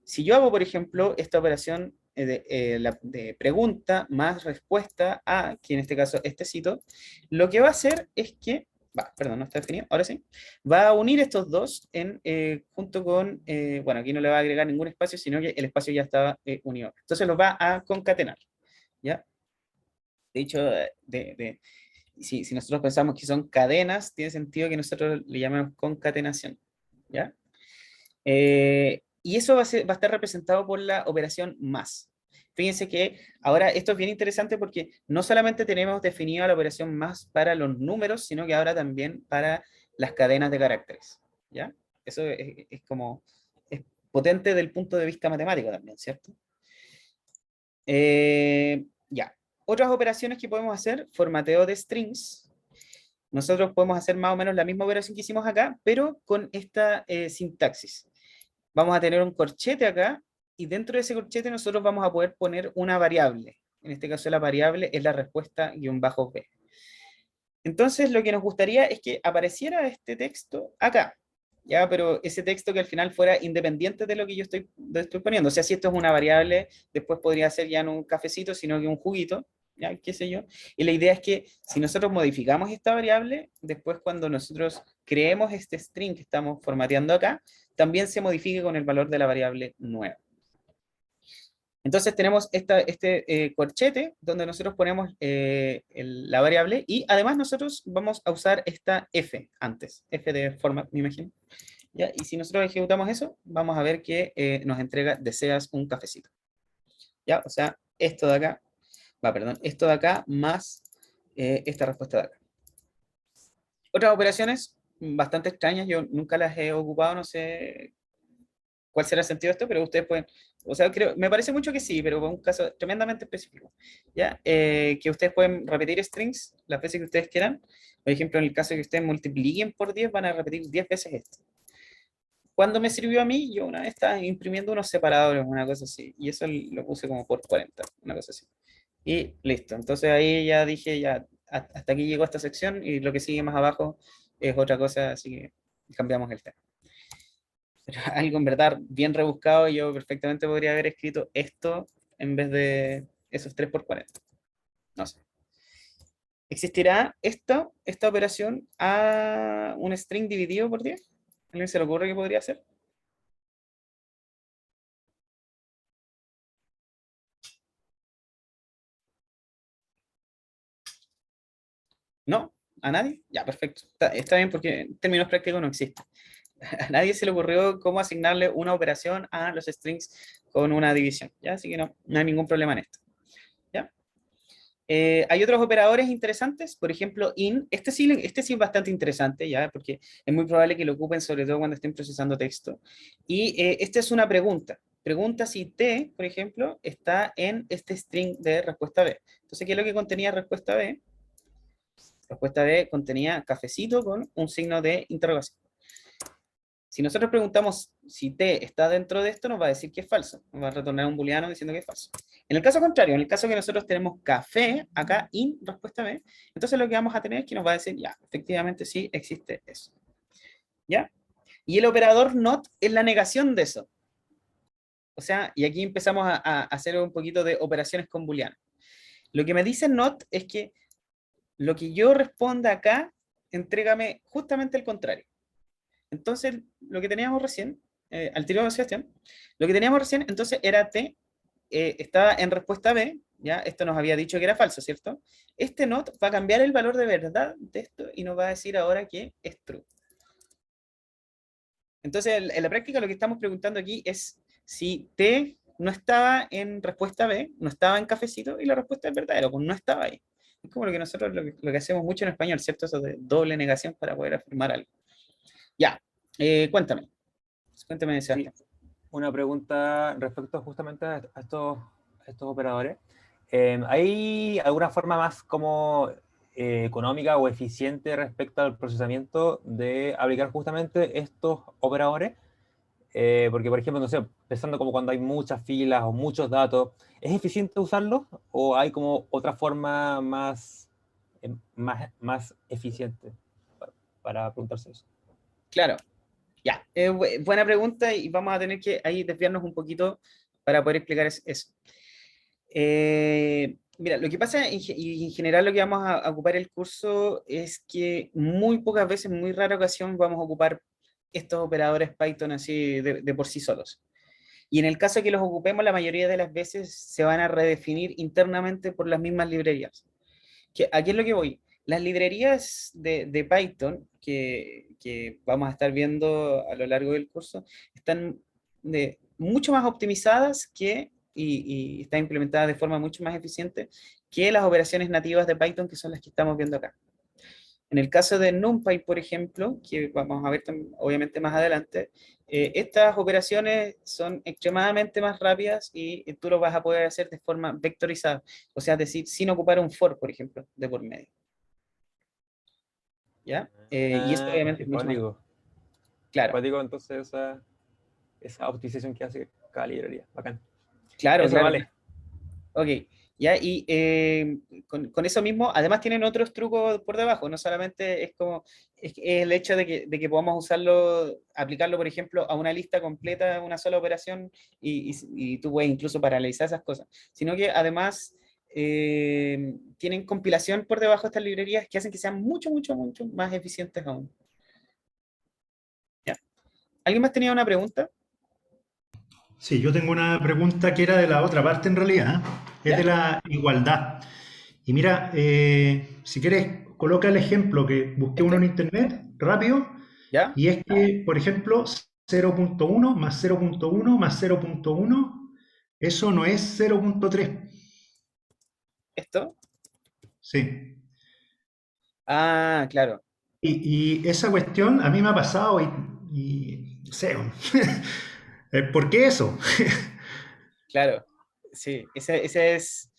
si yo hago, por ejemplo, esta operación de pregunta más respuesta a, que en este caso este cito, lo que va a hacer es que perdón, no está definido, ahora sí, va a unir estos dos junto con, bueno, aquí no le va a agregar ningún espacio, sino que el espacio ya estaba unido. Entonces los va a concatenar, ¿ya? De hecho, si nosotros pensamos que son cadenas, tiene sentido que nosotros le llamemos concatenación, ¿ya? Y eso va a estar representado por la operación más. Fíjense que ahora esto es bien interesante porque no solamente tenemos definida la operación más para los números, sino que ahora también para las cadenas de caracteres. ¿Ya? Eso es como, es potente desde el punto de vista matemático también, ¿cierto? Ya. Otras operaciones que podemos hacer, formateo de strings. Nosotros podemos hacer más o menos la misma operación que hicimos acá, pero con esta sintaxis. Vamos a tener un corchete acá y dentro de ese corchete nosotros vamos a poder poner una variable. En este caso la variable es la respuesta -b. Entonces lo que nos gustaría es que apareciera este texto acá, ¿ya? Pero ese texto que al final fuera independiente de lo que yo estoy poniendo. O sea, si esto es una variable, después podría ser ya no un cafecito, sino que un juguito, ¿ya? ¿Qué sé yo? Y la idea es que si nosotros modificamos esta variable, después cuando nosotros creemos este string que estamos formateando acá, también se modifique con el valor de la variable nueva. Entonces tenemos este corchete donde nosotros ponemos la variable y además nosotros vamos a usar esta f antes, f de format, me imagino. ¿Ya? Y si nosotros ejecutamos eso, vamos a ver que nos entrega deseas un cafecito. ¿Ya? O sea, esto de acá, perdón, esto de acá más esta respuesta de acá. Otras operaciones bastante extrañas, yo nunca las he ocupado, no sé cuál será el sentido de esto, pero ustedes pueden, o sea, me parece mucho que sí, pero con un caso tremendamente específico, ¿ya? Que ustedes pueden repetir strings las veces que ustedes quieran. Por ejemplo, en el caso de que ustedes multipliquen por 10, van a repetir 10 veces esto. ¿Cuándo me sirvió a mí? Yo una vez estaba imprimiendo unos separadores, una cosa así, y eso lo puse como por 40, una cosa así. Y listo, entonces ahí ya dije, ya, hasta aquí llegó esta sección, y lo que sigue más abajo es otra cosa, así que cambiamos el tema. Pero algo en verdad bien rebuscado, yo perfectamente podría haber escrito esto en vez de esos 3 por 40. No sé. ¿Existirá esta operación a un string dividido por 10? ¿A alguien se le ocurre que podría ser? ¿No? ¿A nadie? Ya, perfecto. Está bien porque en términos prácticos no existe. A nadie se le ocurrió cómo asignarle una operación a los strings con una división, ¿ya? Así que no hay ningún problema en esto, ¿ya? Hay otros operadores interesantes, por ejemplo, in. Este sí es bastante interesante, ¿ya? Porque es muy probable que lo ocupen sobre todo cuando estén procesando texto. Y esta es una pregunta. Pregunta si T, por ejemplo, está en este string de respuesta B. Entonces, ¿qué es lo que contenía respuesta B? Respuesta B contenía cafecito con un signo de interrogación. Si nosotros preguntamos si T está dentro de esto, nos va a decir que es falso. Nos va a retornar un booleano diciendo que es falso. En el caso contrario, en el caso que nosotros tenemos café, acá in, respuesta B, entonces lo que vamos a tener es que nos va a decir, ya, efectivamente sí existe eso. ¿Ya? Y el operador not es la negación de eso. O sea, y aquí empezamos a hacer un poquito de operaciones con booleano. Lo que me dice not es que lo que yo responda acá, entrégame justamente el contrario. Entonces, lo que teníamos recién, al tiro de Sebastián, lo que teníamos recién, entonces era T, estaba en respuesta B, ya, esto nos había dicho que era falso, ¿cierto? Este not va a cambiar el valor de verdad de esto y nos va a decir ahora que es true. Entonces, en la práctica lo que estamos preguntando aquí es si T no estaba en respuesta B, no estaba en cafecito, y la respuesta es verdadera, pues no estaba ahí. Es como lo que nosotros lo que hacemos mucho en español, ¿cierto? Eso de doble negación para poder afirmar algo. Ya, cuéntame. Cuéntame, Sí, Sebastián. una pregunta respecto justamente a estos operadores. ¿Hay alguna forma más como económica o eficiente respecto al procesamiento de aplicar justamente estos operadores? Porque, por ejemplo, no sé, pensando como cuando hay muchas filas o muchos datos, ¿es eficiente usarlos o hay como otra forma más eficiente para preguntarse eso? Claro, ya. Buena pregunta y vamos a tener que ahí desviarnos un poquito para poder explicar eso. Mira, lo que pasa y en general lo que vamos a ocupar el curso es que muy pocas veces, en muy rara ocasión, vamos a ocupar estos operadores Python así de por sí solos. Y en el caso de que los ocupemos, la mayoría de las veces se van a redefinir internamente por las mismas librerías. ¿A qué es lo que voy? Las librerías de Python que vamos a estar viendo a lo largo del curso están mucho más optimizadas y están implementadas de forma mucho más eficiente que las operaciones nativas de Python, que son las que estamos viendo acá. En el caso de NumPy, por ejemplo, que vamos a ver obviamente más adelante, estas operaciones son extremadamente más rápidas y tú lo vas a poder hacer de forma vectorizada, o sea, es decir, sin ocupar un for, por ejemplo, de por medio. ¿Ya? Y esto obviamente Qué es mucho más cuático. claro. Cuático, entonces esa optimización que hace cada librería. Bacán. Claro, Eso claro. vale. Ok, ya, y con eso mismo, además tienen otros trucos por debajo, no solamente es como, es el hecho de que podamos usarlo, aplicarlo, por ejemplo, a una lista completa, una sola operación, y tú puedes incluso paralizar esas cosas, sino que además tienen compilación por debajo de estas librerías que hacen que sean mucho, mucho, mucho más eficientes aún. ¿Ya? ¿Alguien más tenía una pregunta? Sí, yo tengo una pregunta que era de la otra parte en realidad, ¿eh? Es de ¿Ya? la igualdad. Y mira, si quieres, coloca el ejemplo que busqué uno en ¿Este? internet rápido, ¿Ya? y es que, por ejemplo, 0.1 más 0.1 más 0.1, eso no es 0.3. ¿Esto? Sí. Ah, claro. Y esa cuestión a mí me ha pasado no sé, ¿por qué eso? Claro, sí, ese es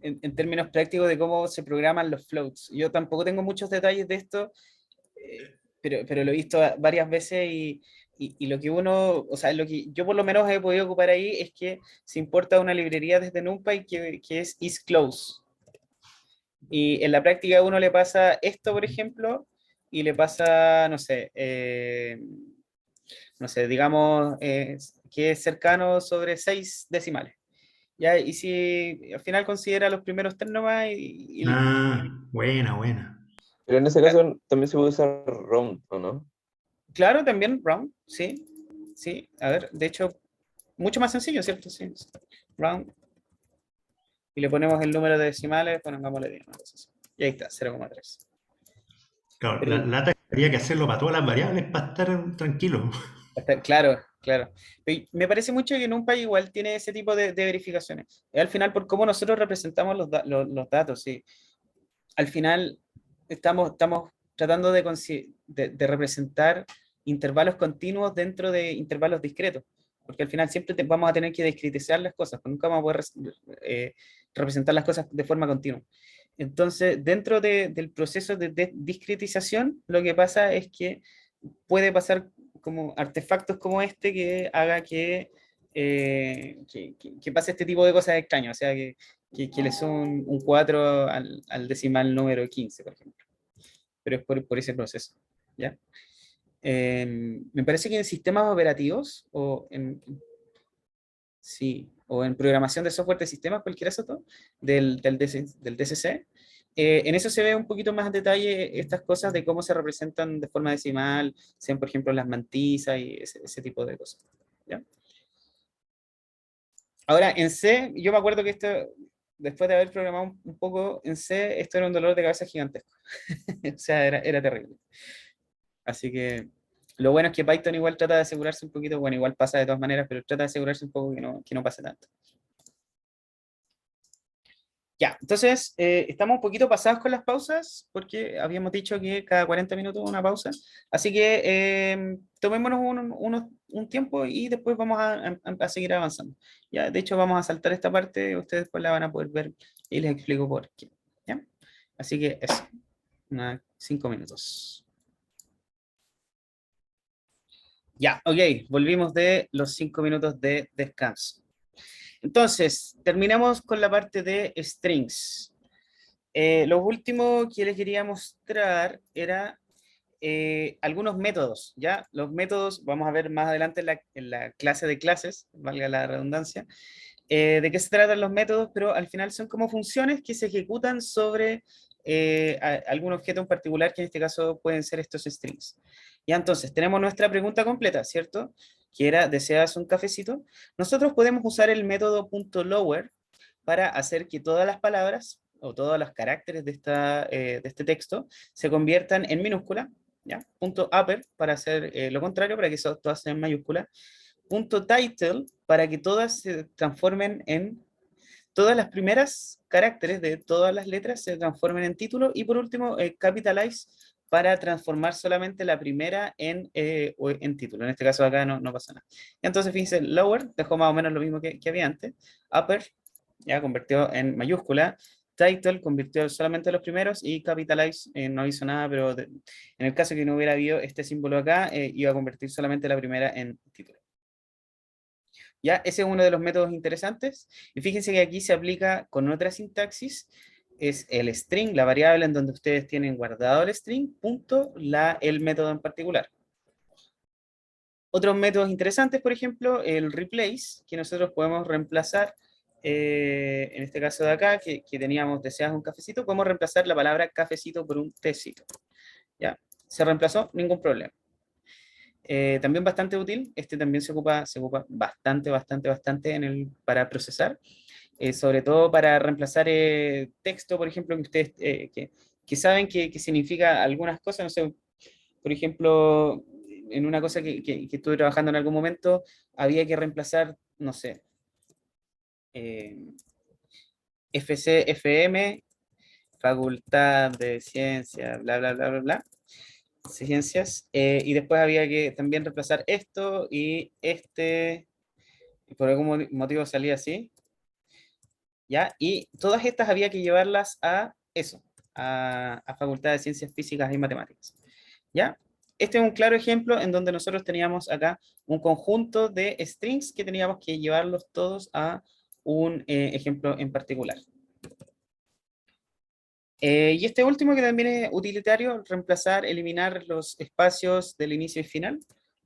en términos prácticos de cómo se programan los floats. Yo tampoco tengo muchos detalles de esto, pero lo he visto varias veces y lo que uno, o sea, lo que yo por lo menos he podido ocupar ahí es que se importa una librería desde NumPy que es isClose. Y en la práctica uno le pasa esto, por ejemplo, y le pasa, no sé, digamos que es cercano sobre 6 decimales. ¿Ya? Y si al final considera los primeros tres nomás Ah, buena, buena. Pero en ese caso también se puede usar round, ¿o no? claro, también round, sí, sí, a ver, de hecho, mucho más sencillo, ¿cierto? Sí, round, y le ponemos el número de decimales, pongámosle 10, una cosa así. Y ahí está, 0,3. Claro, la Pero, lata habría que hacerlo para todas las variables para estar tranquilo. claro, claro. Y me parece mucho que en un país igual tiene ese tipo de verificaciones. Al final, por cómo nosotros representamos los datos, sí. Al final estamos tratando de representar intervalos continuos dentro de intervalos discretos, porque al final siempre vamos a tener que discretizar las cosas, pues nunca vamos a poder representar las cosas de forma continua. Entonces, dentro del proceso de discretización, lo que pasa es que puede pasar como artefactos como este que haga que pase este tipo de cosas extrañas, o sea, que le sume un 4 al decimal número 15, por ejemplo. Pero es por ese proceso, ¿ya? Me parece que en sistemas operativos sí, o en programación de software de sistemas, cualquiera de esos dos, del DCC, en eso se ve un poquito más en detalle estas cosas de cómo se representan de forma decimal, sean por ejemplo las mantisas y ese tipo de cosas, ¿ya? Ahora, en C, yo me acuerdo que esto, después de haber programado un poco en C, esto era un dolor de cabeza gigantesco. O sea, era terrible. Así que lo bueno es que Python igual trata de asegurarse un poquito, bueno, igual pasa de todas maneras, pero trata de asegurarse un poco que no pase tanto. Ya, entonces estamos un poquito pasados con las pausas, porque habíamos dicho que cada 40 minutos una pausa. Así que tomémonos un tiempo y después vamos a seguir avanzando. Ya, de hecho, vamos a saltar esta parte, ustedes pues la van a poder ver y les explico por qué. ¿Ya? Así que eso, 5 minutos. Ya, ok, volvimos de los 5 minutos de descanso. Entonces, terminamos con la parte de strings. Lo último que les quería mostrar era algunos métodos, ¿ya? Los métodos, vamos a ver más adelante en la clase de clases, valga la redundancia, de qué se tratan los métodos, pero al final son como funciones que se ejecutan sobre algún objeto en particular, que en este caso pueden ser estos strings. Ya entonces, tenemos nuestra pregunta completa, ¿cierto? Que era, ¿deseas un cafecito? Nosotros podemos usar el método .lower para hacer que todas las palabras o todos los caracteres de este texto se conviertan en minúscula, ¿ya? Punto upper para hacer lo contrario, para que todas sean mayúsculas. Punto title para que todas se transformen todas las primeras caracteres de todas las letras se transformen en título. Y por último, capitalize para transformar solamente la primera en título. En este caso acá no pasa nada. Entonces, fíjense, lower dejó más o menos lo mismo que había antes. Upper ya convirtió en mayúscula. Title convirtió solamente los primeros y capitalize no hizo nada, pero en el caso que no hubiera habido este símbolo acá, iba a convertir solamente la primera en título. ¿Ya? Ese es uno de los métodos interesantes. Y fíjense que aquí se aplica con otra sintaxis, es el string, la variable en donde ustedes tienen guardado el string, punto, el método en particular. Otros métodos interesantes, por ejemplo, el replace, que nosotros podemos reemplazar, en este caso de acá, que teníamos deseas un cafecito, podemos reemplazar la palabra cafecito por un tecito. ¿Ya? ¿Se reemplazó? Ningún problema. También bastante útil, este también se ocupa bastante para procesar, sobre todo para reemplazar texto, por ejemplo, que ustedes que saben que significa algunas cosas, no sé, por ejemplo, en una cosa que estuve trabajando en algún momento, había que reemplazar, no sé, eh, FC, FM, Facultad de Ciencias, bla, bla, bla, bla, bla, ciencias, y después había que también reemplazar esto y y por algún motivo salía así, ¿ya? Y todas estas había que llevarlas a eso, a Facultad de Ciencias Físicas y Matemáticas, ¿ya? Este es un claro ejemplo en donde nosotros teníamos acá un conjunto de strings que teníamos que llevarlos todos a un ejemplo en particular. Y este último que también es utilitario, reemplazar, eliminar los espacios del inicio y final,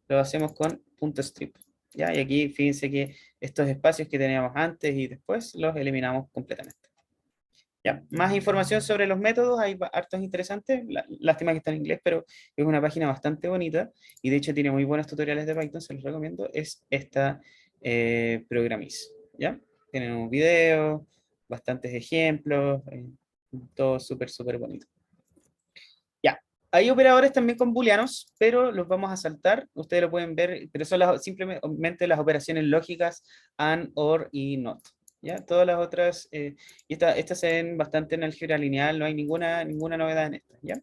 lo hacemos con punto strip. ¿Ya? Y aquí fíjense que estos espacios que teníamos antes y después los eliminamos completamente. ¿Ya? Más información sobre los métodos, hay hartos interesantes, lástima que está en inglés, pero es una página bastante bonita y de hecho tiene muy buenos tutoriales de Python, se los recomiendo, es esta Programis. ¿Ya? Tienen un video, bastantes ejemplos, todo súper bonito. Ya, Hay operadores también con booleanos, pero los vamos a saltar. Ustedes lo pueden ver, pero son simplemente las operaciones lógicas AND, OR y NOT. ¿Ya? Todas las otras, y estas se ven bastante en álgebra lineal, no hay ninguna novedad en estas. ¿Ya?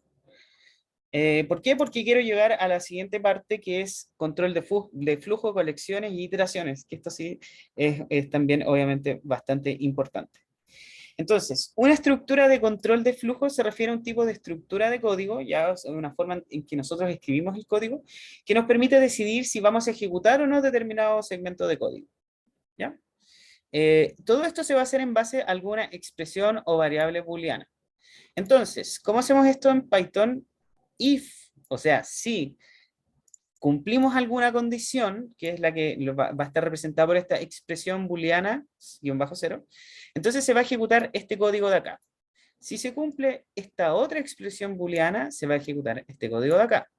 ¿Por qué? Porque quiero llegar a la siguiente parte, que es control de flujo, colecciones y iteraciones, que esto sí es también obviamente bastante importante. Entonces, una estructura de control de flujo se refiere a un tipo de estructura de código, ya una forma en que nosotros escribimos el código, que nos permite decidir si vamos a ejecutar o no determinado segmento de código. ¿Ya? Todo esto se va a hacer en base a alguna expresión o variable booleana. Entonces, ¿cómo hacemos esto en Python? If, o sea, si cumplimos alguna condición, que es la que va a estar representada por esta expresión booleana, -0, entonces se va a ejecutar este código de acá. Si se cumple esta otra expresión booleana, se va a ejecutar este código de acá.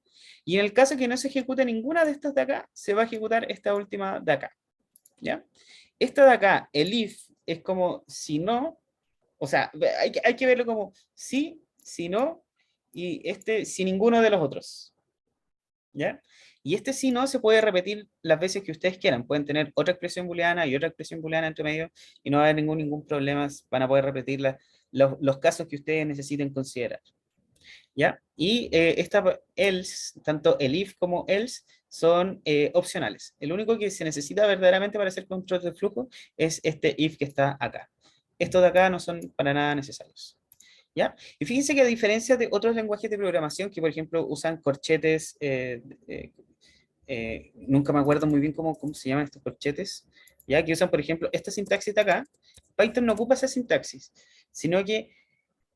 Y en el caso que no se ejecute ninguna de estas de acá, se va a ejecutar esta última de acá. ¿Ya? Esta de acá, el if, es como si no, o sea, hay que verlo como sí, si no, y este si ninguno de los otros. ¿Ya? Y este si no se puede repetir las veces que ustedes quieran. Pueden tener otra expresión booleana y otra expresión booleana entre medio y no va a haber ningún problema. Van a poder repetir los casos que ustedes necesiten considerar. ¿Ya? Y esta else, tanto el if como else, son opcionales. El único que se necesita verdaderamente para hacer control de flujo es este if que está acá. Estos de acá no son para nada necesarios. ¿Ya? Y fíjense que a diferencia de otros lenguajes de programación que, por ejemplo, usan corchetes, nunca me acuerdo muy bien cómo se llaman estos corchetes, ¿ya? Que usan, por ejemplo, esta sintaxis de acá, Python no ocupa esa sintaxis, sino que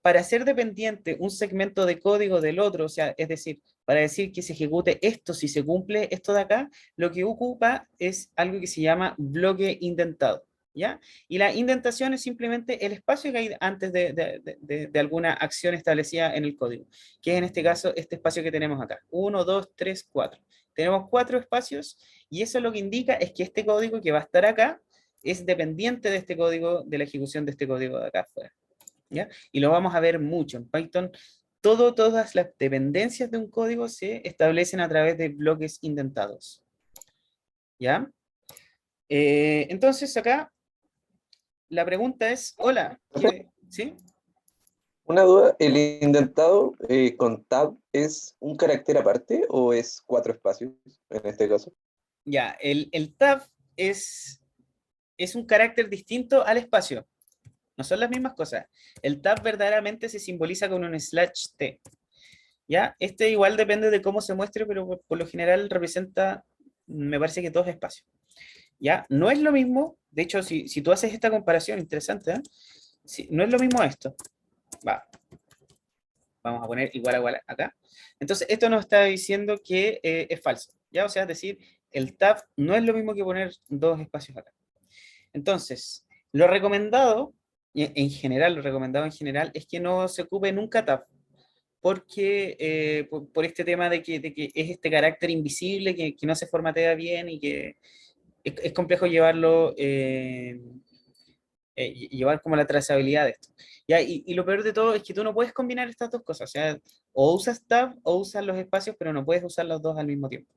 para ser dependiente un segmento de código del otro, o sea, es decir, para decir que se ejecute esto si se cumple esto de acá, lo que ocupa es algo que se llama bloque indentado. ¿Ya? Y la indentación es simplemente el espacio que hay antes de alguna acción establecida en el código, que es en este caso este espacio que tenemos acá. 1, 2, 3, 4. Tenemos 4 espacios y eso lo que indica es que este código que va a estar acá es dependiente de este código, de la ejecución de este código de acá afuera. ¿Ya? Y lo vamos a ver mucho en Python. Todas las dependencias de un código se establecen a través de bloques indentados. ¿Ya? Entonces acá la pregunta es, hola, ¿sí? Una duda, ¿el indentado con tab es un carácter aparte o es 4 espacios en este caso? Ya, el tab es un carácter distinto al espacio. No son las mismas cosas. El tab verdaderamente se simboliza con un /t. ¿Ya? Este igual depende de cómo se muestre, pero por lo general representa, me parece que 2 espacios. ¿Ya? No es lo mismo, de hecho, si tú haces esta comparación, interesante, ¿eh? No es lo mismo esto. Vamos a poner igual a igual acá. Entonces, esto nos está diciendo que es falso. ¿Ya? O sea, es decir, el tab no es lo mismo que poner 2 espacios acá. Entonces, lo recomendado, lo recomendado en general, es que no se ocupe nunca tab, porque por este tema de que es este carácter invisible que no se formatea bien y que es complejo llevarlo, llevar como la trazabilidad de esto. ¿Ya? Y lo peor de todo es que tú no puedes combinar estas dos cosas, o sea, o usas tab o usas los espacios, pero no puedes usar los dos al mismo tiempo.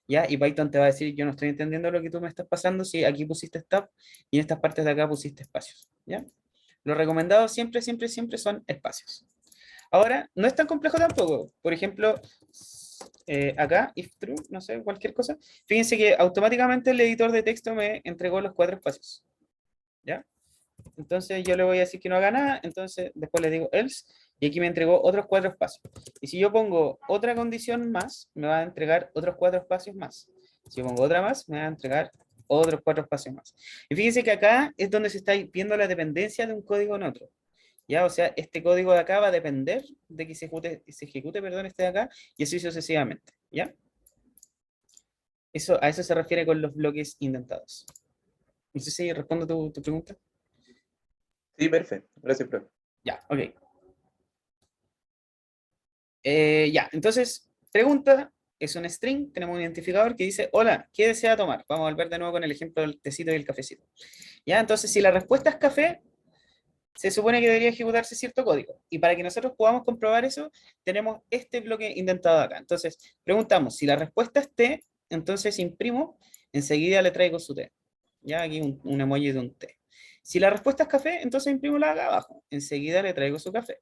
¿Ya? Y Python te va a decir, yo no estoy entendiendo lo que tú me estás pasando si aquí pusiste tab y en estas partes de acá pusiste espacios. ¿Ya? Lo recomendado siempre son espacios. Ahora, no es tan complejo tampoco. Por ejemplo, acá, if true, no sé, cualquier cosa. Fíjense que automáticamente el editor de texto me entregó los 4 espacios. ¿Ya? Entonces yo le voy a decir que no haga nada, entonces después le digo else, y aquí me entregó otros 4 espacios. Y si yo pongo otra condición más, me va a entregar otros 4 espacios más. Si yo pongo otra más, me va a entregar otros 4 espacios más. Y fíjense que acá es donde se está viendo la dependencia de un código en otro. ¿Ya? O sea, este código de acá va a depender de que se ejecute, este de acá, y así sucesivamente. ¿Ya? A eso se refiere con los bloques indentados. No sé si respondo tu pregunta. Sí, perfecto. Gracias, profe. Ya, ok. Ya, entonces, pregunta, es un string, tenemos un identificador que dice, hola, ¿qué desea tomar? Vamos a volver de nuevo con el ejemplo del tecito y el cafecito. Ya, entonces, si la respuesta es café, se supone que debería ejecutarse cierto código. Y para que nosotros podamos comprobar eso, tenemos este bloque indentado acá. Entonces, preguntamos, si la respuesta es T, entonces imprimo, enseguida le traigo su T. Ya aquí un emoji de un T. Si la respuesta es café, entonces imprimo la de acá abajo. Enseguida le traigo su café.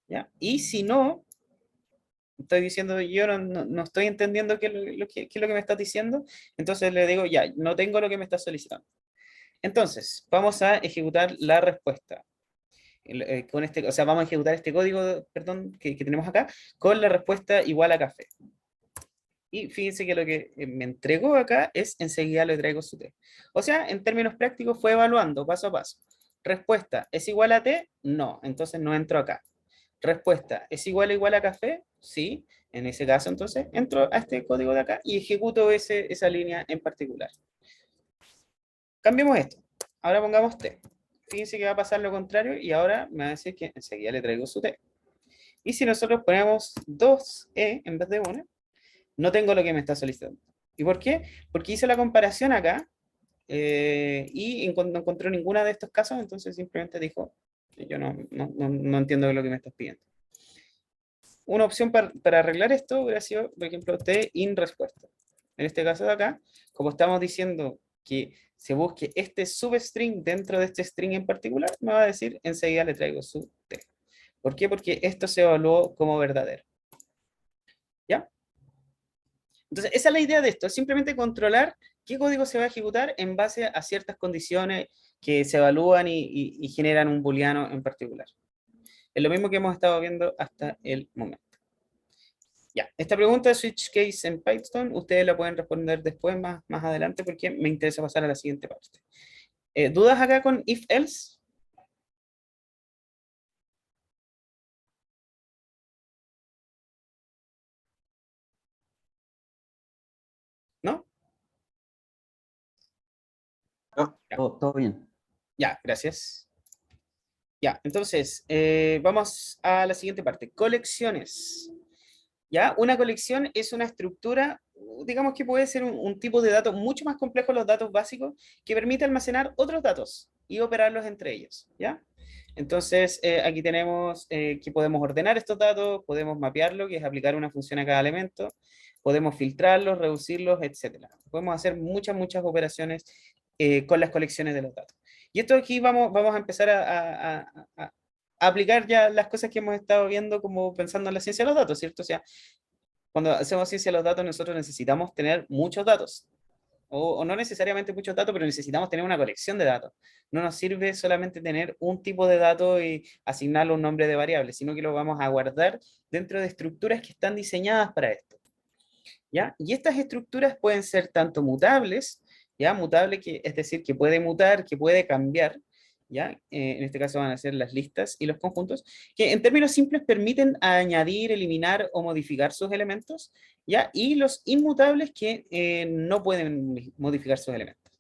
¿Ya? Y si no, estoy diciendo, yo no estoy entendiendo qué es lo que me estás diciendo, entonces le digo, ya, no tengo lo que me estás solicitando. Entonces, vamos a ejecutar la respuesta. O sea, vamos a ejecutar este código, perdón, que tenemos acá, con la respuesta igual a café. Y fíjense que lo que me entregó acá es enseguida le traigo su T. O sea, en términos prácticos fue evaluando paso a paso. Respuesta, ¿es igual a T? No, entonces no entro acá. Respuesta, ¿es igual a café? Sí, en ese caso entonces entro a este código de acá y ejecuto esa línea en particular. Cambiemos esto. Ahora pongamos T. Fíjense que va a pasar lo contrario y ahora me va a decir que enseguida le traigo su T. Y si nosotros ponemos 2E en vez de 1, no tengo lo que me está solicitando. ¿Y por qué? Porque hice la comparación acá y no encontró ninguna de estos casos, entonces simplemente dijo, yo no entiendo lo que me estás pidiendo. Una opción para arreglar esto hubiera sido, por ejemplo, T in respuesta. En este caso de acá, como estamos diciendo que se busque este substring dentro de este string en particular, me va a decir, enseguida le traigo su T. ¿Por qué? Porque esto se evaluó como verdadero. ¿Ya? Entonces, esa es la idea de esto, es simplemente controlar qué código se va a ejecutar en base a ciertas condiciones que se evalúan y generan un booleano en particular. Es lo mismo que hemos estado viendo hasta el momento. Ya, esta pregunta de switch case en Python, ustedes la pueden responder después, más adelante, porque me interesa pasar a la siguiente parte. ¿Dudas acá con if-else? ¿No? No. Todo bien. Ya, gracias. Ya, entonces, vamos a la siguiente parte. Colecciones. ¿Ya? Una colección es una estructura, digamos que puede ser un tipo de datos mucho más complejo, los datos básicos, que permite almacenar otros datos y operarlos entre ellos. ¿Ya? Entonces, aquí tenemos que podemos ordenar estos datos, podemos mapearlo, que es aplicar una función a cada elemento, podemos filtrarlos, reducirlos, etc. Podemos hacer muchas operaciones con las colecciones de los datos. Y esto aquí vamos a empezar a aplicar ya las cosas que hemos estado viendo como pensando en la ciencia de los datos, ¿cierto? O sea, cuando hacemos ciencia de los datos nosotros necesitamos tener muchos datos, o no necesariamente muchos datos, pero necesitamos tener una colección de datos. No nos sirve solamente tener un tipo de dato y asignarle un nombre de variable, sino que lo vamos a guardar dentro de estructuras que están diseñadas para esto. ¿Ya? Y estas estructuras pueden ser tanto mutables, ¿ya? Mutable, es decir, que puede mutar, que puede cambiar, ¿ya? En este caso van a ser las listas y los conjuntos, que en términos simples permiten añadir, eliminar o modificar sus elementos, ¿ya? Y los inmutables que no pueden modificar sus elementos.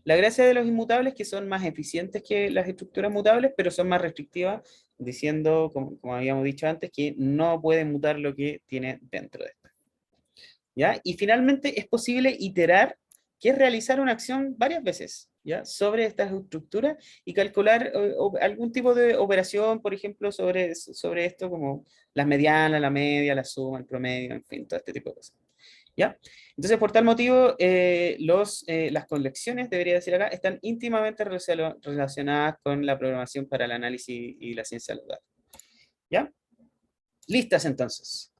La gracia de los inmutables es que son más eficientes que las estructuras mutables, pero son más restrictivas, diciendo, como habíamos dicho antes, que no pueden mutar lo que tiene dentro de esto. ¿Ya? Y finalmente es posible iterar, que es realizar una acción varias veces, ¿ya? Sobre estas estructuras y calcular algún tipo de operación, por ejemplo, sobre esto, como las medianas, la media, la suma, el promedio, en fin, todo este tipo de cosas. ¿Ya? Entonces, por tal motivo, las colecciones, debería decir acá, están íntimamente relacionadas con la programación para el análisis y la ciencia de los datos. ¿Ya? Listas, entonces.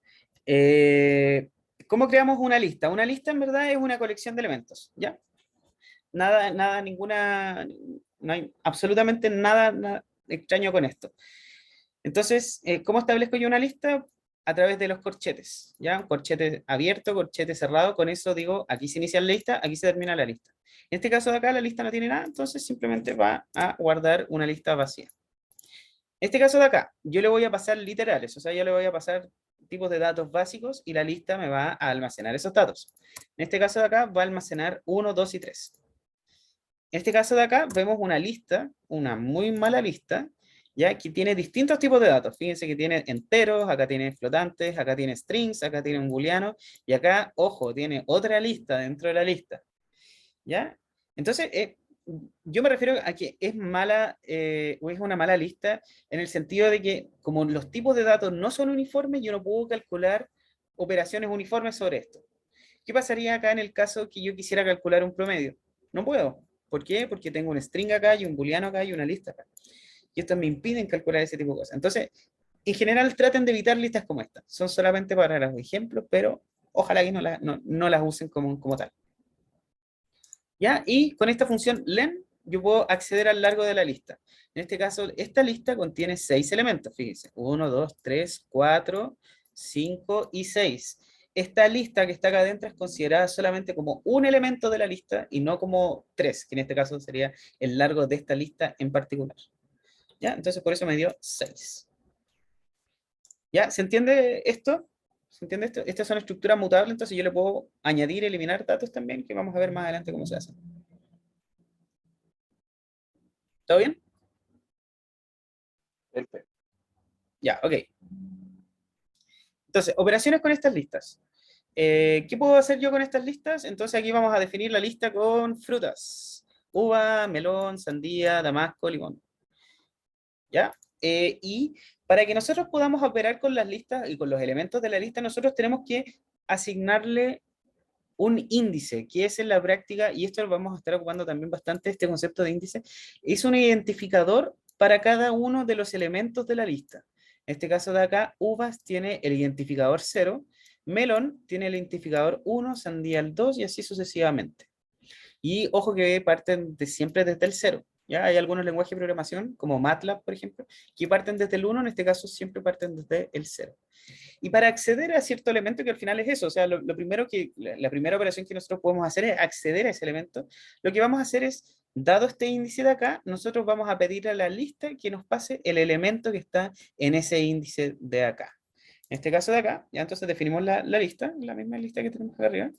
¿Cómo creamos una lista? Una lista, en verdad, es una colección de elementos, ¿ya? No hay absolutamente nada extraño con esto. Entonces, ¿cómo establezco yo una lista? A través de los corchetes, ¿ya? Un corchete abierto, corchete cerrado, con eso digo, aquí se inicia la lista, aquí se termina la lista. En este caso de acá, la lista no tiene nada, entonces simplemente va a guardar una lista vacía. En este caso de acá, yo le voy a pasar literales, o sea, yo le voy a pasar tipos de datos básicos y la lista me va a almacenar esos datos. En este caso de acá va a almacenar 1, 2 y 3. En este caso de acá vemos una lista, una muy mala lista, ya que tiene distintos tipos de datos. Fíjense que tiene enteros, acá tiene flotantes, acá tiene strings, acá tiene un booleano, y acá, ojo, tiene otra lista dentro de la lista. ¿Ya? Entonces, yo me refiero a que es mala o es una mala lista en el sentido de que como los tipos de datos no son uniformes, yo no puedo calcular operaciones uniformes sobre esto. ¿Qué pasaría acá en el caso que yo quisiera calcular un promedio? No puedo. ¿Por qué? Porque tengo un string acá y un booleano acá y una lista acá. Y estos me impiden calcular ese tipo de cosas. Entonces, en general traten de evitar listas como esta. Son solamente para los ejemplos, pero ojalá que no las usen como tal. ¿Ya? Y con esta función len, yo puedo acceder al largo de la lista. En este caso, esta lista contiene 6 elementos, fíjense. 1, 2, 3, 4, 5 y 6. Esta lista que está acá adentro es considerada solamente como un elemento de la lista y no como 3, que en este caso sería el largo de esta lista en particular. ¿Ya? Entonces por eso me dio 6. ¿Ya? ¿Se entiende esto? ¿Se entiende esto? Esta es una estructura mutable, entonces yo le puedo añadir, eliminar datos también, que vamos a ver más adelante cómo se hace. ¿Todo bien? Perfecto. Ya, ok. Entonces, operaciones con estas listas. ¿Qué puedo hacer yo con estas listas? Entonces aquí vamos a definir la lista con frutas. Uva, melón, sandía, damasco, limón. ¿Ya? Y para que nosotros podamos operar con las listas y con los elementos de la lista, nosotros tenemos que asignarle un índice, que es en la práctica, y esto lo vamos a estar ocupando también bastante, este concepto de índice, es un identificador para cada uno de los elementos de la lista. En este caso de acá, uvas tiene el identificador 0, melón tiene el identificador 1, sandía el 2 y así sucesivamente. Y ojo que parten siempre desde el 0. ¿Ya? Hay algunos lenguajes de programación, como MATLAB, por ejemplo, que parten desde el 1, en este caso siempre parten desde el 0. Y para acceder a cierto elemento, que al final es eso, o sea, lo primero la primera operación que nosotros podemos hacer es acceder a ese elemento, lo que vamos a hacer es, dado este índice de acá, nosotros vamos a pedir a la lista que nos pase el elemento que está en ese índice de acá. En este caso de acá, ya entonces definimos la lista, la misma lista que tenemos acá arriba.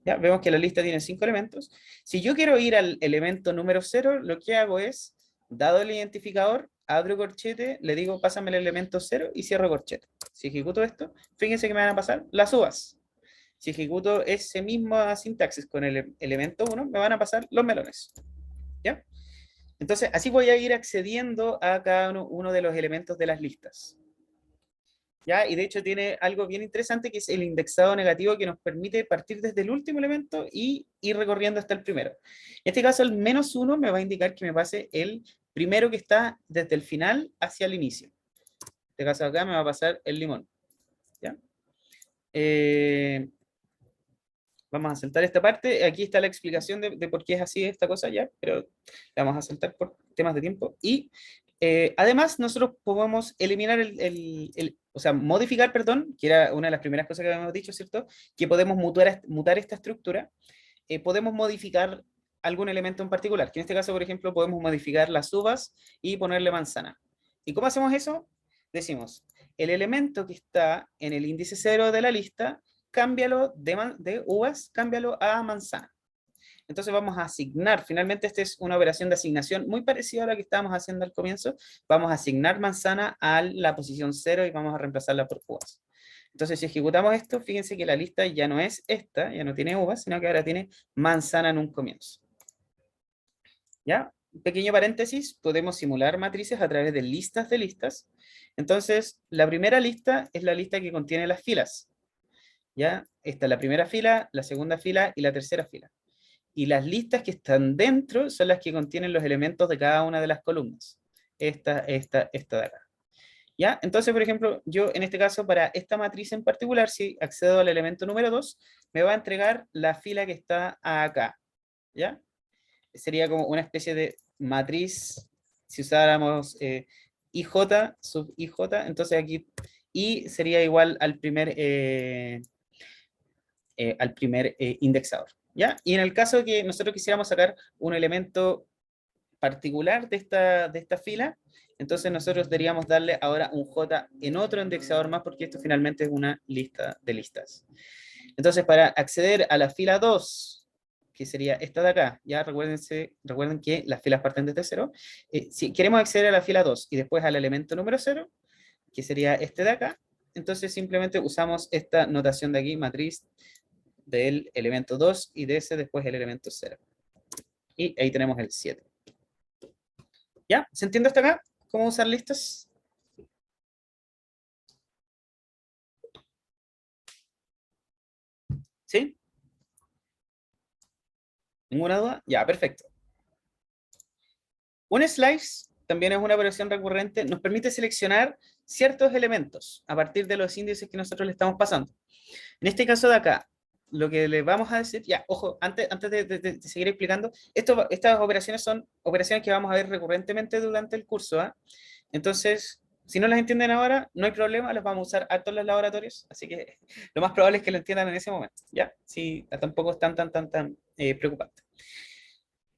Ya vemos que la lista tiene 5 elementos. Si yo quiero ir al elemento número 0, lo que hago es, dado el identificador, abro corchete, le digo pásame el elemento 0 y cierro corchete. Si ejecuto esto, fíjense que me van a pasar las uvas. Si ejecuto ese mismo sintaxis con el elemento 1, me van a pasar los melones. ¿Ya? Entonces, así voy a ir accediendo a cada uno de los elementos de las listas. ¿Ya? Y de hecho tiene algo bien interesante que es el indexado negativo que nos permite partir desde el último elemento y ir recorriendo hasta el primero. En este caso el -1 me va a indicar que me pase el primero que está desde el final hacia el inicio. En este caso acá me va a pasar el limón. ¿Ya? Vamos a saltar esta parte. Aquí está la explicación de por qué es así esta cosa ya, pero la vamos a saltar por temas de tiempo. Y además nosotros podemos eliminar o sea, modificar, perdón, que era una de las primeras cosas que habíamos dicho, ¿cierto? Que podemos mutar esta estructura. Podemos modificar algún elemento en particular, que en este caso, por ejemplo, podemos modificar las uvas y ponerle manzana. ¿Y cómo hacemos eso? Decimos, el elemento que está en el índice 0 de la lista, cámbialo de uvas, cámbialo a manzana. Entonces vamos a asignar, finalmente esta es una operación de asignación muy parecida a la que estábamos haciendo al comienzo. Vamos a asignar manzana a la posición 0 y vamos a reemplazarla por uvas. Entonces si ejecutamos esto, fíjense que la lista ya no es esta, ya no tiene uvas, sino que ahora tiene manzana en un comienzo. ¿Ya? Pequeño paréntesis, podemos simular matrices a través de listas. Entonces, la primera lista es la lista que contiene las filas. ¿Ya? Esta es la primera fila, la segunda fila y la tercera fila. Y las listas que están dentro son las que contienen los elementos de cada una de las columnas. Esta de acá. ¿Ya? Entonces, por ejemplo, yo en este caso, para esta matriz en particular, si accedo al elemento número 2, me va a entregar la fila que está acá. ¿Ya? Sería como una especie de matriz, si usáramos IJ sub IJ, entonces aquí I sería igual al primer indexador. ¿Ya? Y en el caso de que nosotros quisiéramos sacar un elemento particular de esta fila, entonces nosotros deberíamos darle ahora un J en otro indexador más, porque esto finalmente es una lista de listas. Entonces, para acceder a la fila 2, que sería esta de acá, ya recuerden que las filas parten desde 0, si queremos acceder a la fila 2 y después al elemento número 0, que sería este de acá, entonces simplemente usamos esta notación de aquí, matriz del elemento 2 y de ese después el elemento 0. y ahí tenemos el 7. ¿Ya? ¿Se entiende hasta acá? ¿Cómo usar listas? ¿Sí? ¿Ninguna duda? Ya, perfecto. Un slice también es una operación recurrente, nos permite seleccionar ciertos elementos a partir de los índices que nosotros le estamos pasando. En este caso de acá, lo que le vamos a decir, ya, ojo, antes de seguir explicando, estas operaciones son operaciones que vamos a ver recurrentemente durante el curso, ¿ah? Entonces, si no las entienden ahora, no hay problema, las vamos a usar harto en los laboratorios, así que lo más probable es que lo entiendan en ese momento, ¿ya? Si tampoco es tan preocupante.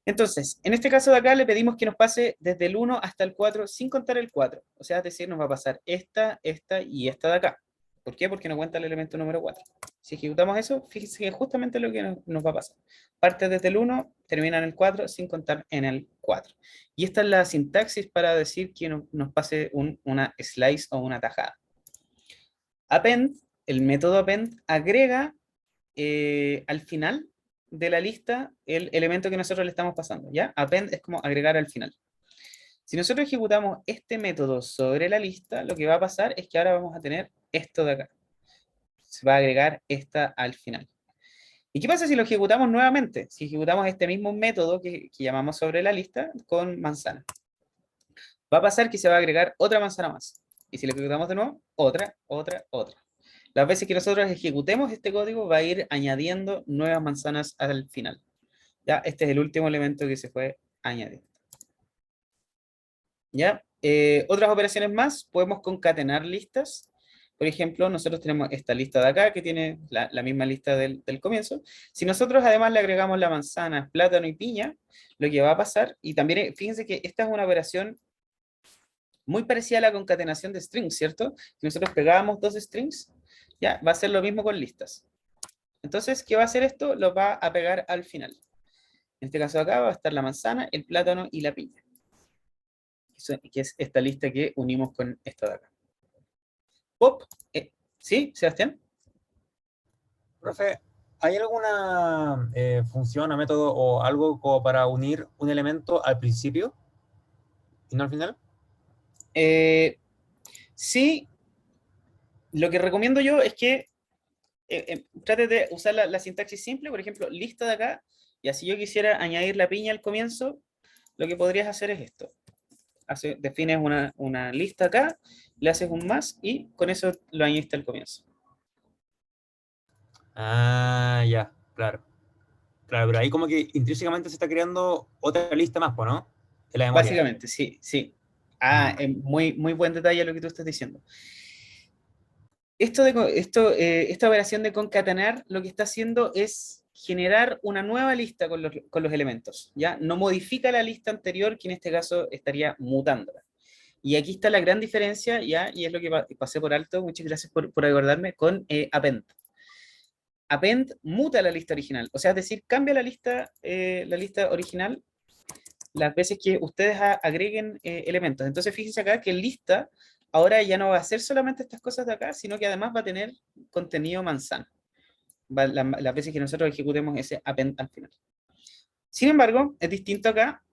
Entonces, en este caso de acá le pedimos que nos pase desde el 1 hasta el 4 sin contar el 4. O sea, es decir, nos va a pasar esta y esta de acá. ¿Por qué? Porque no cuenta el elemento número 4. Si ejecutamos eso, fíjense que es justamente lo que nos va a pasar. Parte desde el 1, termina en el 4 sin contar en el 4. Y esta es la sintaxis para decir que nos pase una slice o una tajada. Append, el método append, agrega al final de la lista el elemento que nosotros le estamos pasando, ¿ya? Append es como agregar al final. Si nosotros ejecutamos este método sobre la lista, lo que va a pasar es que ahora vamos a tener esto de acá. Se va a agregar esta al final. ¿Y qué pasa si lo ejecutamos nuevamente? Si ejecutamos este mismo método que llamamos sobre la lista con manzana. Va a pasar que se va a agregar otra manzana más. Y si lo ejecutamos de nuevo, otra. Las veces que nosotros ejecutemos este código va a ir añadiendo nuevas manzanas al final. Ya, este es el último elemento que se fue añadiendo. ¿Ya? Otras operaciones más, podemos concatenar listas. Por ejemplo, nosotros tenemos esta lista de acá que tiene la misma lista del comienzo. Si nosotros además le agregamos la manzana, plátano y piña, lo que va a pasar, y también fíjense que esta es una operación muy parecida a la concatenación de strings, ¿cierto? Si nosotros pegábamos dos strings, ya va a ser lo mismo con listas. Entonces, ¿qué va a hacer esto? Lo va a pegar al final. En este caso de acá va a estar la manzana, el plátano y la piña. Que es esta lista que unimos con esta de acá. Pop, ¿sí, Sebastián? Profe, ¿hay alguna función o método o algo como para unir un elemento al principio y no al final? Sí, lo que recomiendo yo es que trate de usar la sintaxis simple, por ejemplo, lista de acá, y así yo quisiera añadir la piña al comienzo, lo que podrías hacer es esto. Defines una lista acá, le haces un más y con eso lo añadiste al comienzo. Ah, ya, claro. Claro, pero ahí como que intrínsecamente se está creando otra lista más, ¿no? De la memoria. Básicamente, sí. Ah, muy buen detalle lo que tú estás diciendo. Esta operación de concatenar lo que está haciendo es generar una nueva lista con los elementos, ¿ya? No modifica la lista anterior, que en este caso estaría mutándola. Y aquí está la gran diferencia, ¿ya? Y es lo que pasé por alto, muchas gracias por acordarme, con append. Append muta la lista original, o sea, es decir, cambia la lista original las veces que ustedes agreguen elementos. Entonces, fíjense acá que lista ahora ya no va a ser solamente estas cosas de acá, sino que además va a tener contenido manzana. Las veces que nosotros ejecutemos ese append al final. Sin embargo, es distinto acá,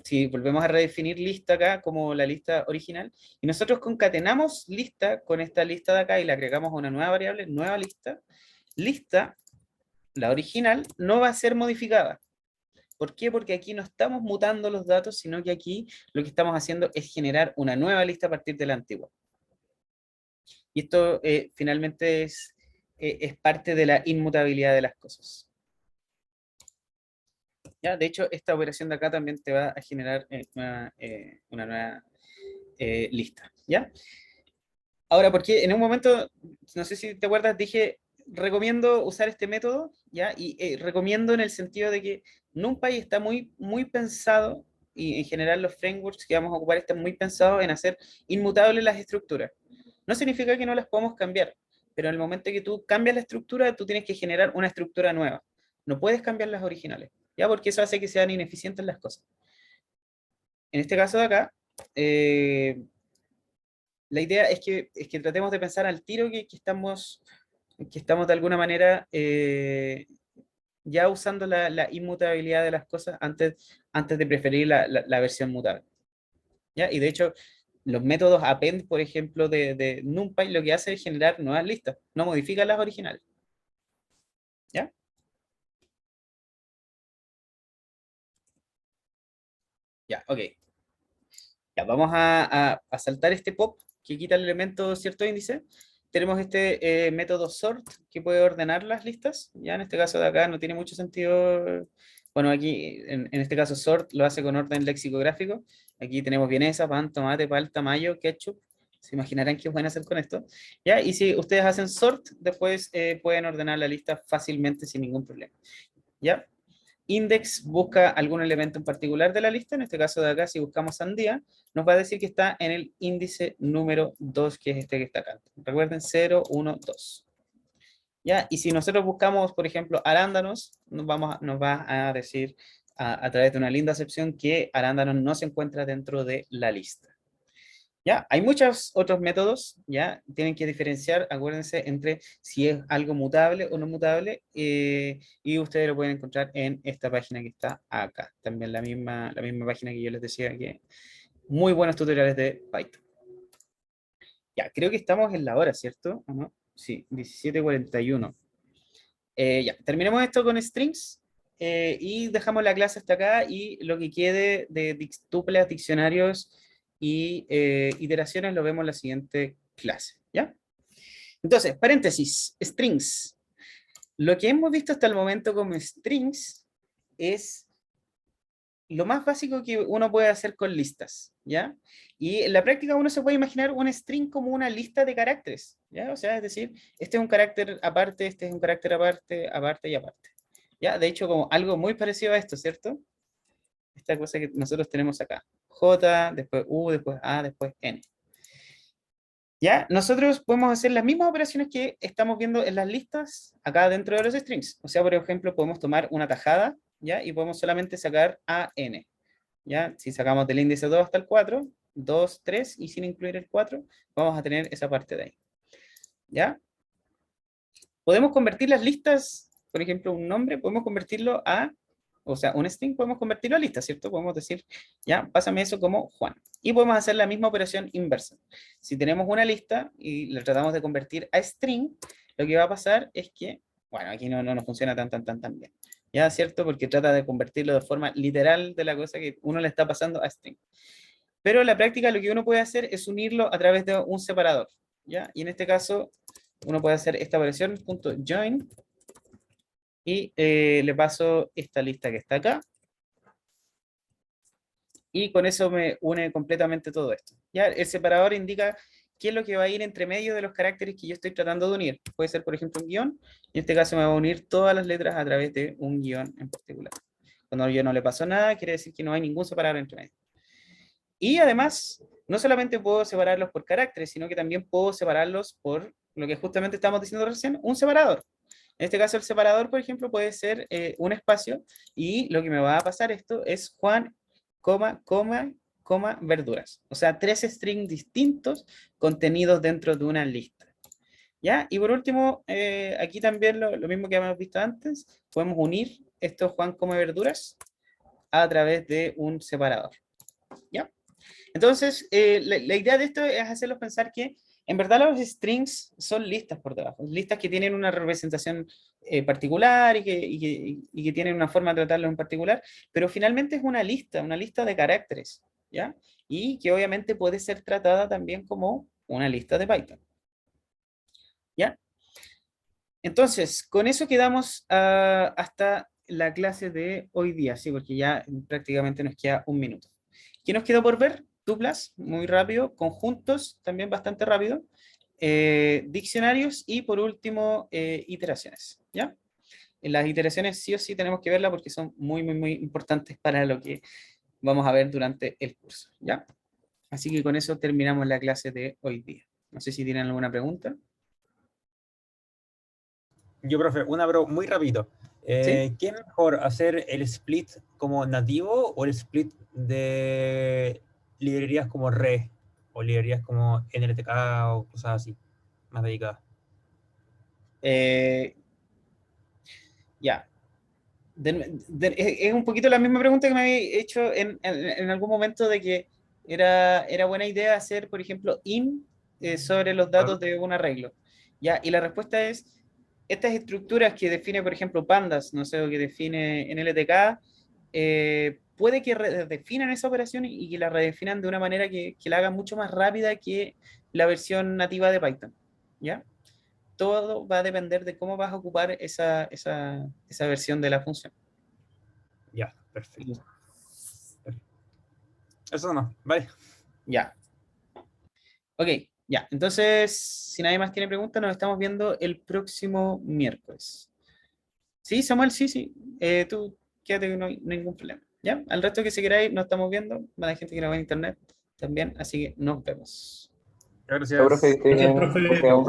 si volvemos a redefinir lista acá como la lista original, y nosotros concatenamos lista con esta lista de acá y le agregamos una nueva variable, nueva lista, la original, no va a ser modificada. ¿Por qué? Porque aquí no estamos mutando los datos, sino que aquí lo que estamos haciendo es generar una nueva lista a partir de la antigua. Y esto finalmente es parte de la inmutabilidad de las cosas. ¿Ya? De hecho, esta operación de acá también te va a generar una nueva lista. ¿Ya? Ahora, porque en un momento, no sé si te acuerdas, dije, recomiendo usar este método, ¿ya? Y recomiendo en el sentido de que NumPy está muy pensado, y en general los frameworks que vamos a ocupar están muy pensados en hacer inmutables las estructuras. No significa que no las podamos cambiar, pero en el momento que tú cambias la estructura, tú tienes que generar una estructura nueva. No puedes cambiar las originales, ¿ya? Porque eso hace que sean ineficientes las cosas. En este caso de acá, la idea es que tratemos de pensar al tiro que estamos de alguna manera ya usando la inmutabilidad de las cosas antes de preferir la versión mutable. ¿Ya? Y de hecho, los métodos append, por ejemplo, de NumPy, lo que hace es generar nuevas listas, no modifica las originales. ¿Ya? Ya, ok. Ya, vamos a saltar este pop que quita el elemento cierto índice. Tenemos este método sort que puede ordenar las listas. Ya en este caso de acá no tiene mucho sentido. Bueno, aquí en este caso sort lo hace con orden lexicográfico. Aquí tenemos vienesa, pan, tomate, palta, mayo, ketchup. Se imaginarán qué pueden hacer con esto. ¿Ya? Y si ustedes hacen sort, después pueden ordenar la lista fácilmente sin ningún problema. ¿Ya? Index busca algún elemento en particular de la lista, en este caso de acá, si buscamos sandía, nos va a decir que está en el índice número 2, que es este que está acá. Recuerden, 0, 1, 2. ¿Ya? Y si nosotros buscamos, por ejemplo, arándanos, nos va a decir a través de una linda acepción que arándanos no se encuentra dentro de la lista. ¿Ya? Hay muchos otros métodos, ¿ya? Tienen que diferenciar, acuérdense, entre si es algo mutable o no mutable, y ustedes lo pueden encontrar en esta página que está acá. También la misma página que yo les decía, que muy buenos tutoriales de Python. Ya, creo que estamos en la hora, ¿cierto? ¿O no? Sí, 17:41. Ya, terminemos esto con strings, y dejamos la clase hasta acá, y lo que quede de tuplas, diccionarios y iteraciones lo vemos en la siguiente clase, ¿ya? Entonces, paréntesis, strings. Lo que hemos visto hasta el momento como strings es lo más básico que uno puede hacer con listas, ¿ya? Y en la práctica uno se puede imaginar un string como una lista de caracteres, ¿ya? O sea, es decir, este es un carácter aparte, este es un carácter aparte, aparte y aparte, ¿ya? De hecho, como algo muy parecido a esto, ¿cierto? Esta cosa que nosotros tenemos acá. J, después U, después A, después N. ¿Ya? Nosotros podemos hacer las mismas operaciones que estamos viendo en las listas acá dentro de los strings. O sea, por ejemplo, podemos tomar una tajada, ¿ya? Y podemos solamente sacar a n, ¿ya? Si sacamos del índice 2 hasta el 4, 2, 3, y sin incluir el 4, vamos a tener esa parte de ahí, ¿ya? Podemos convertir las listas, por ejemplo, un nombre, podemos convertirlo a, o sea, un string podemos convertirlo a lista, ¿cierto? Podemos decir, ya, pásame eso como Juan. Y podemos hacer la misma operación inversa. Si tenemos una lista y la tratamos de convertir a string, lo que va a pasar es que, bueno, aquí no nos funciona tan bien. ¿Ya? ¿Cierto? Porque trata de convertirlo de forma literal de la cosa que uno le está pasando a string. Pero en la práctica lo que uno puede hacer es unirlo a través de un separador, ¿ya? Y en este caso, uno puede hacer esta operación, punto join, y le paso esta lista que está acá, y con eso me une completamente todo esto. ¿Ya? El separador indica qué es lo que va a ir entre medio de los caracteres que yo estoy tratando de unir. Puede ser, por ejemplo, un guión, y en este caso me va a unir todas las letras a través de un guión en particular. Cuando yo no le paso nada, quiere decir que no hay ningún separador entre medio. Y además, no solamente puedo separarlos por caracteres, sino que también puedo separarlos por lo que justamente estamos diciendo recién, un separador. En este caso, el separador, por ejemplo, puede ser un espacio, y lo que me va a pasar esto es Juan, coma, coma, coma, verduras. O sea, 3 strings distintos contenidos dentro de una lista. ¿Ya? Y por último, aquí también lo mismo que hemos visto antes, podemos unir estos Juan, coma, verduras a través de un separador. ¿Ya? Entonces, la idea de esto es hacerlos pensar que en verdad los strings son listas por debajo, listas que tienen una representación particular y que tienen una forma de tratarlos en particular, pero finalmente es una lista de caracteres, ¿ya? Y que obviamente puede ser tratada también como una lista de Python, ¿ya? Entonces, con eso quedamos hasta la clase de hoy día, sí, porque ya prácticamente nos queda un minuto. ¿Qué nos quedó por ver? Tuplas, muy rápido, conjuntos, también bastante rápido, diccionarios y por último, iteraciones, ¿ya? En las iteraciones sí o sí tenemos que verlas porque son muy importantes para lo que vamos a ver durante el curso, ¿ya? Así que con eso terminamos la clase de hoy día. No sé si tienen alguna pregunta. Yo, profe, pero muy rápido. ¿Sí? ¿Qué es mejor, hacer el split como nativo o el split de librerías como Re o librerías como NLTK o cosas así, más dedicadas? Ya. Es un poquito la misma pregunta que me había hecho en algún momento de que era buena idea hacer, por ejemplo, sobre los datos de un arreglo. ¿Ya? Y la respuesta es, estas estructuras que define, por ejemplo, Pandas, no sé, o que define en LTK, puede que redefinan esa operación y que la redefinan de una manera que la haga mucho más rápida que la versión nativa de Python. ¿Ya? Todo va a depender de cómo vas a ocupar esa versión de la función. Ya, perfecto. Eso no, vale. Ya. Ok, ya. Entonces, si nadie más tiene preguntas, nos estamos viendo el próximo miércoles. Sí, Samuel, sí. Tú quédate, no hay ningún problema. ¿Ya? Al resto que si queráis, nos estamos viendo. Van a gente que nos ve en internet también, así que nos vemos. Gracias. Chao, profe, que esté Gracias, bien. profe. Chao.